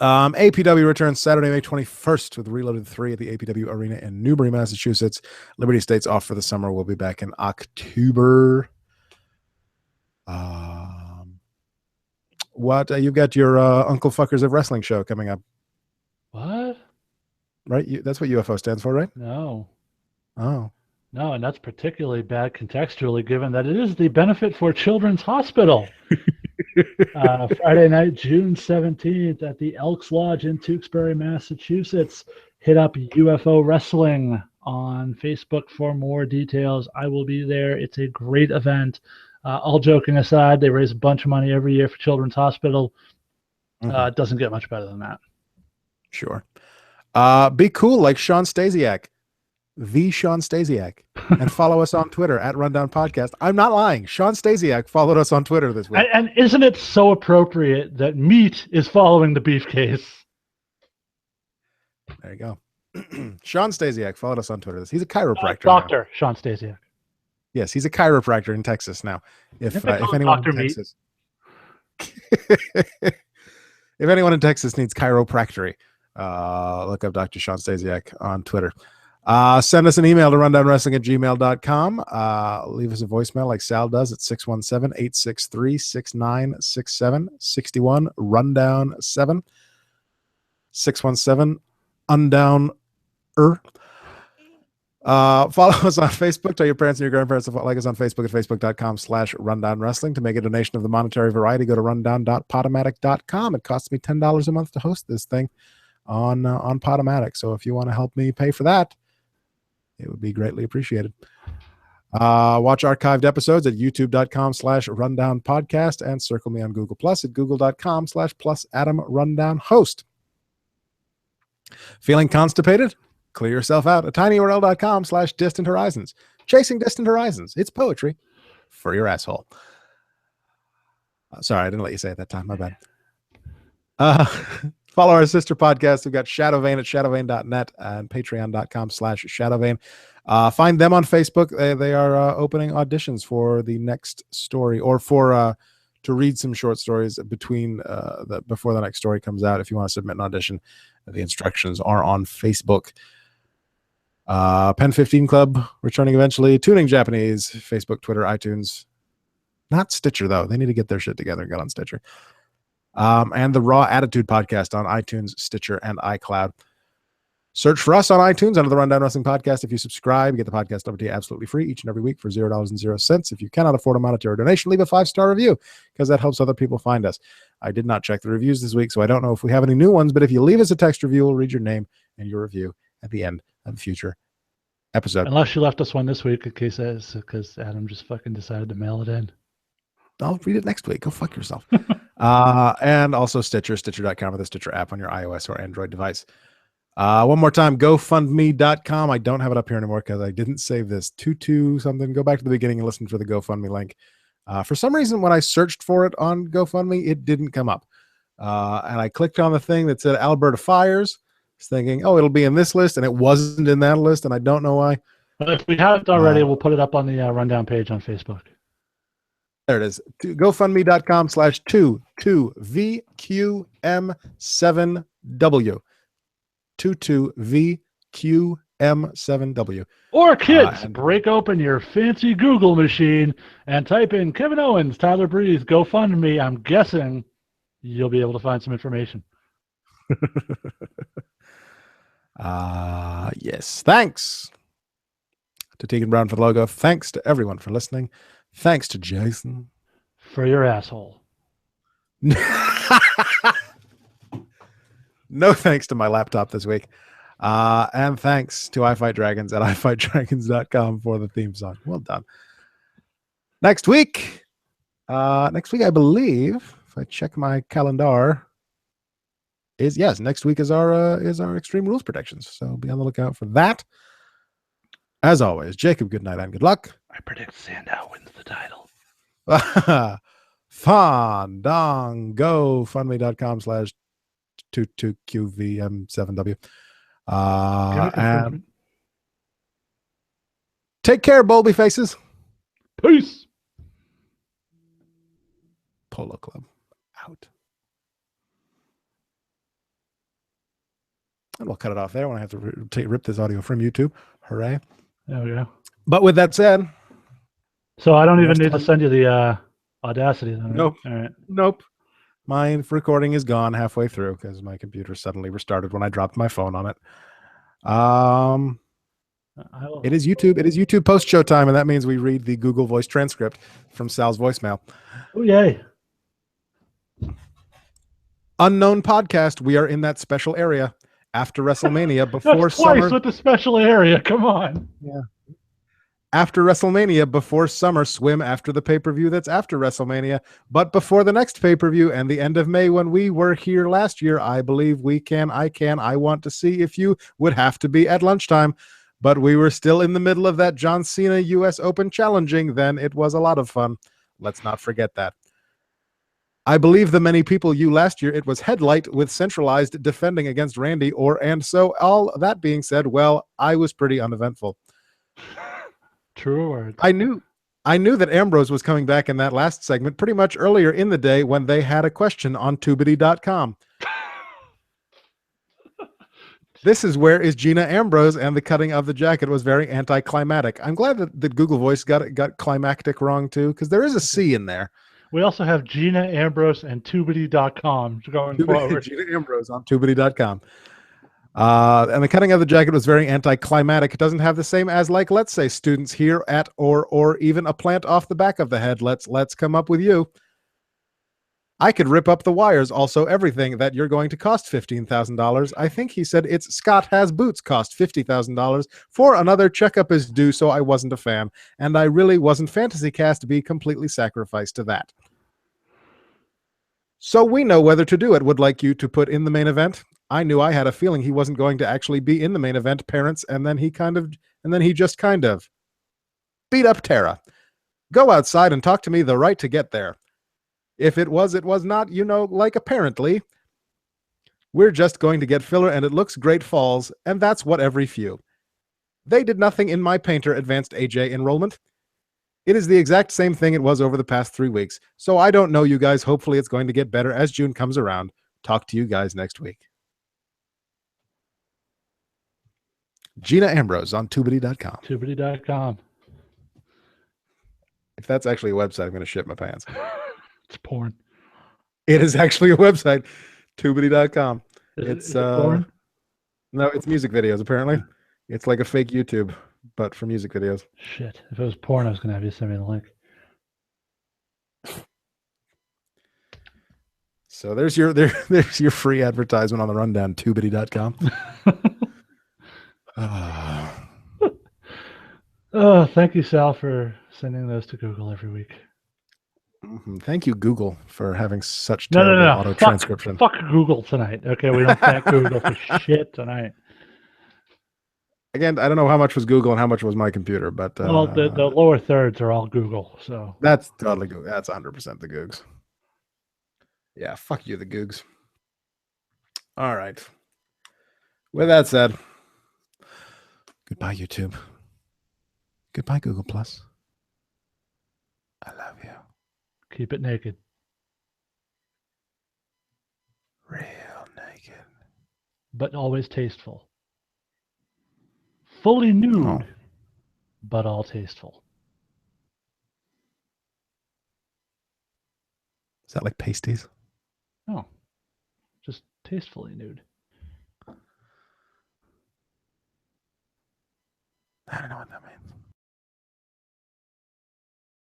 S2: APW returns Saturday, May 21st with Reloaded 3 at the APW Arena in Newbury, Massachusetts. Liberty State's off for the summer. We'll be back in October. What you've got your Uncle Fuckers of Wrestling show coming up.
S1: What?
S2: Right? That's what UFO stands for, right?
S1: No.
S2: Oh.
S1: No, and that's particularly bad contextually given that it is the Benefit for Children's Hospital. Friday night, June 17th at the Elks Lodge in Tewksbury, Massachusetts. Hit up UFO Wrestling on Facebook for more details. I will be there. It's a great event. All joking aside, they raise a bunch of money every year for Children's Hospital. It doesn't get much better than that.
S2: Sure. Be cool like Sean Stasiak. The Sean Stasiak, and follow us on Twitter at Rundown Podcast. I'm not lying. Sean Stasiak followed us on Twitter this week.
S1: And isn't it so appropriate that Meat is following the beef case?
S2: There you go. Sean Stasiak followed us on Twitter. He's a chiropractor.
S1: Dr. Sean Stasiak.
S2: Yes, he's a chiropractor in Texas now. If anyone in Texas, if anyone in Texas needs chiropractic, look up Dr. Sean Stasiak on Twitter. Send us an email to rundownwrestling@gmail.com. Leave us a voicemail like Sal does at 617-863-6967 61 rundown 7 617 undown. Follow us on Facebook. Tell your parents and your grandparents to like us on Facebook at facebook.com/rundownwrestling. To make a donation of the monetary variety, go to rundown.podomatic.com. It costs me $10 a month to host this thing on Podomatic. So if you want to help me pay for that, it would be greatly appreciated. Watch archived episodes at youtube.com/rundown podcast and circle me on Google Plus at google.com/+AdamRundownHost. Feeling constipated? Clear yourself out at tinyurl.com/distant horizons. Chasing distant horizons. It's poetry for your asshole. Sorry, I didn't let you say it that time. My bad. Follow our sister podcast. We've got Shadowvane at shadowvane.net and patreon.com/shadowvane. Find them on Facebook. They are opening auditions for the next story, or for to read some short stories before the next story comes out. If you want to submit an audition, the instructions are on Facebook. Pen15 Club returning eventually. Tuning Japanese, Facebook, Twitter, iTunes. Not Stitcher, though. They need to get their shit together and get on Stitcher. And the Raw Attitude podcast on iTunes, Stitcher, and iCloud. Search for us on iTunes under the Rundown Wrestling Podcast. If you subscribe, you get the podcast over to you absolutely free each and every week for $0.00. If you cannot afford a monetary donation, leave a 5-star review because that helps other people find us. I did not check the reviews this week, so I don't know if we have any new ones, but if you leave us a text review, we'll read your name and your review at the end of a future episode.
S1: Unless you left us one this week, in case that's because Adam just fucking decided to mail it in.
S2: I'll read it next week. Go fuck yourself. And also Stitcher, stitcher.com, or the Stitcher app on your iOS or Android device. One more time, GoFundMe.com. I don't have it up here anymore because I didn't save this. 22 something. Go back to the beginning and listen for the GoFundMe link. For some reason, when I searched for it on GoFundMe, it didn't come up. And I clicked on the thing that said Alberta Fires, thinking, oh, it'll be in this list, and it wasn't in that list, and I don't know why.
S1: But if we haven't already, we'll put it up on the Rundown page on Facebook.
S2: There it is. GoFundMe.com/22VQM7W. 22VQM7W.
S1: Or kids, break open your fancy Google machine and type in Kevin Owens, Tyler Breeze, GoFundMe. I'm guessing you'll be able to find some information.
S2: Yes. Thanks to Tegan Brown for the logo. Thanks to everyone for listening. Thanks to Jason.
S1: For your asshole.
S2: No thanks to my laptop this week. And thanks to iFightDragons at ifightdragons.com for the theme song. Well done. Next week, I believe, if I check my calendar, next week is our Extreme Rules predictions. So be on the lookout for that. As always, Jacob, good night and good luck.
S1: I predict Sandow wins the title.
S2: FandangoFundMe.com/22QVM7W. And take care, Bowlby faces.
S1: Peace.
S2: Polo Club out. And we'll cut it off there when I have to rip this audio from YouTube. Hooray.
S1: There we go.
S2: But with that said,
S1: so I don't even need to send you the Audacity then, right?
S2: Nope.
S1: All right.
S2: Nope. My recording is gone halfway through because my computer suddenly restarted when I dropped my phone on it. It is YouTube. It is YouTube post-show time, and that means we read the Google Voice transcript from Sal's voicemail.
S1: Oh, yay.
S2: Unknown podcast. We are in that special area after WrestleMania before
S1: That's
S2: summer.
S1: twice with the special area. Come on.
S2: Yeah. After WrestleMania, before summer, swim after the pay-per-view that's after WrestleMania, but before the next pay-per-view and the end of May when we were here last year. I believe I want to see if you would have to be at lunchtime, but we were still in the middle of that John Cena US Open challenging then. It was a lot of fun. Let's not forget that. I believe the many people you last year, it was Headlight with centralized defending against Randy, and so all that being said, well, I was pretty uneventful.
S1: True words.
S2: I knew that Ambrose was coming back in that last segment pretty much earlier in the day when they had a question on tubity.com. This is where is Gina Ambrose, and the cutting of the jacket was very anticlimactic. I'm glad that Google Voice got climactic wrong too, because there is a C in there.
S1: We also have Gina Ambrose and tubity.com going forward.
S2: Gina Ambrose on tubity.com. And the cutting of the jacket was very anticlimactic. It doesn't have the same as, like, let's say, students here at or even a plant off the back of the head. Let's come up with you. I could rip up the wires. Also, everything that you're going to cost $15,000. I think he said it's Scott Has Boots cost $50,000. For another checkup is due, so I wasn't a fan. And I really wasn't Fantasy Cast to be completely sacrificed to that. So we know whether to do it. Would like you to put in the main event. I knew I had a feeling he wasn't going to actually be in the main event, parents, and then he just kind of beat up Tara. Go outside and talk to me the right to get there. If it was not, like apparently. We're just going to get filler and it looks great falls, and that's what every few. They did nothing in my Painter Advanced AJ enrollment. It is the exact same thing it was over the past 3 weeks, so I don't know you guys. Hopefully it's going to get better as June comes around. Talk to you guys next week. Gina Ambrose on Tubity.com.
S1: Tubity.com.
S2: If that's actually a website, I'm going to shit my pants.
S1: It's porn.
S2: It is actually a website. Tubity.com.
S1: Is it porn?
S2: No, it's music videos, apparently. It's like a fake YouTube, but for music videos.
S1: Shit. If it was porn, I was going to have you send me the link.
S2: So there's your free advertisement on the rundown, Tubity.com.
S1: Oh, thank you, Sal, for sending those to Google every week.
S2: Thank you, Google, for having such terrible auto transcription.
S1: Fuck Google tonight. Okay, we don't thank Google for shit tonight.
S2: Again, I don't know how much was Google and how much was my computer, but
S1: well, the lower thirds are all Google, so
S2: that's totally Google. That's 100% the Googs. Yeah, fuck you, the Googs. All right. With that said, goodbye, YouTube. Goodbye, Google Plus. I love you.
S1: Keep it naked.
S2: Real naked.
S1: But always tasteful. Fully nude, but all tasteful.
S2: Is that like pasties?
S1: No. Just tastefully nude.
S2: I don't know what that means.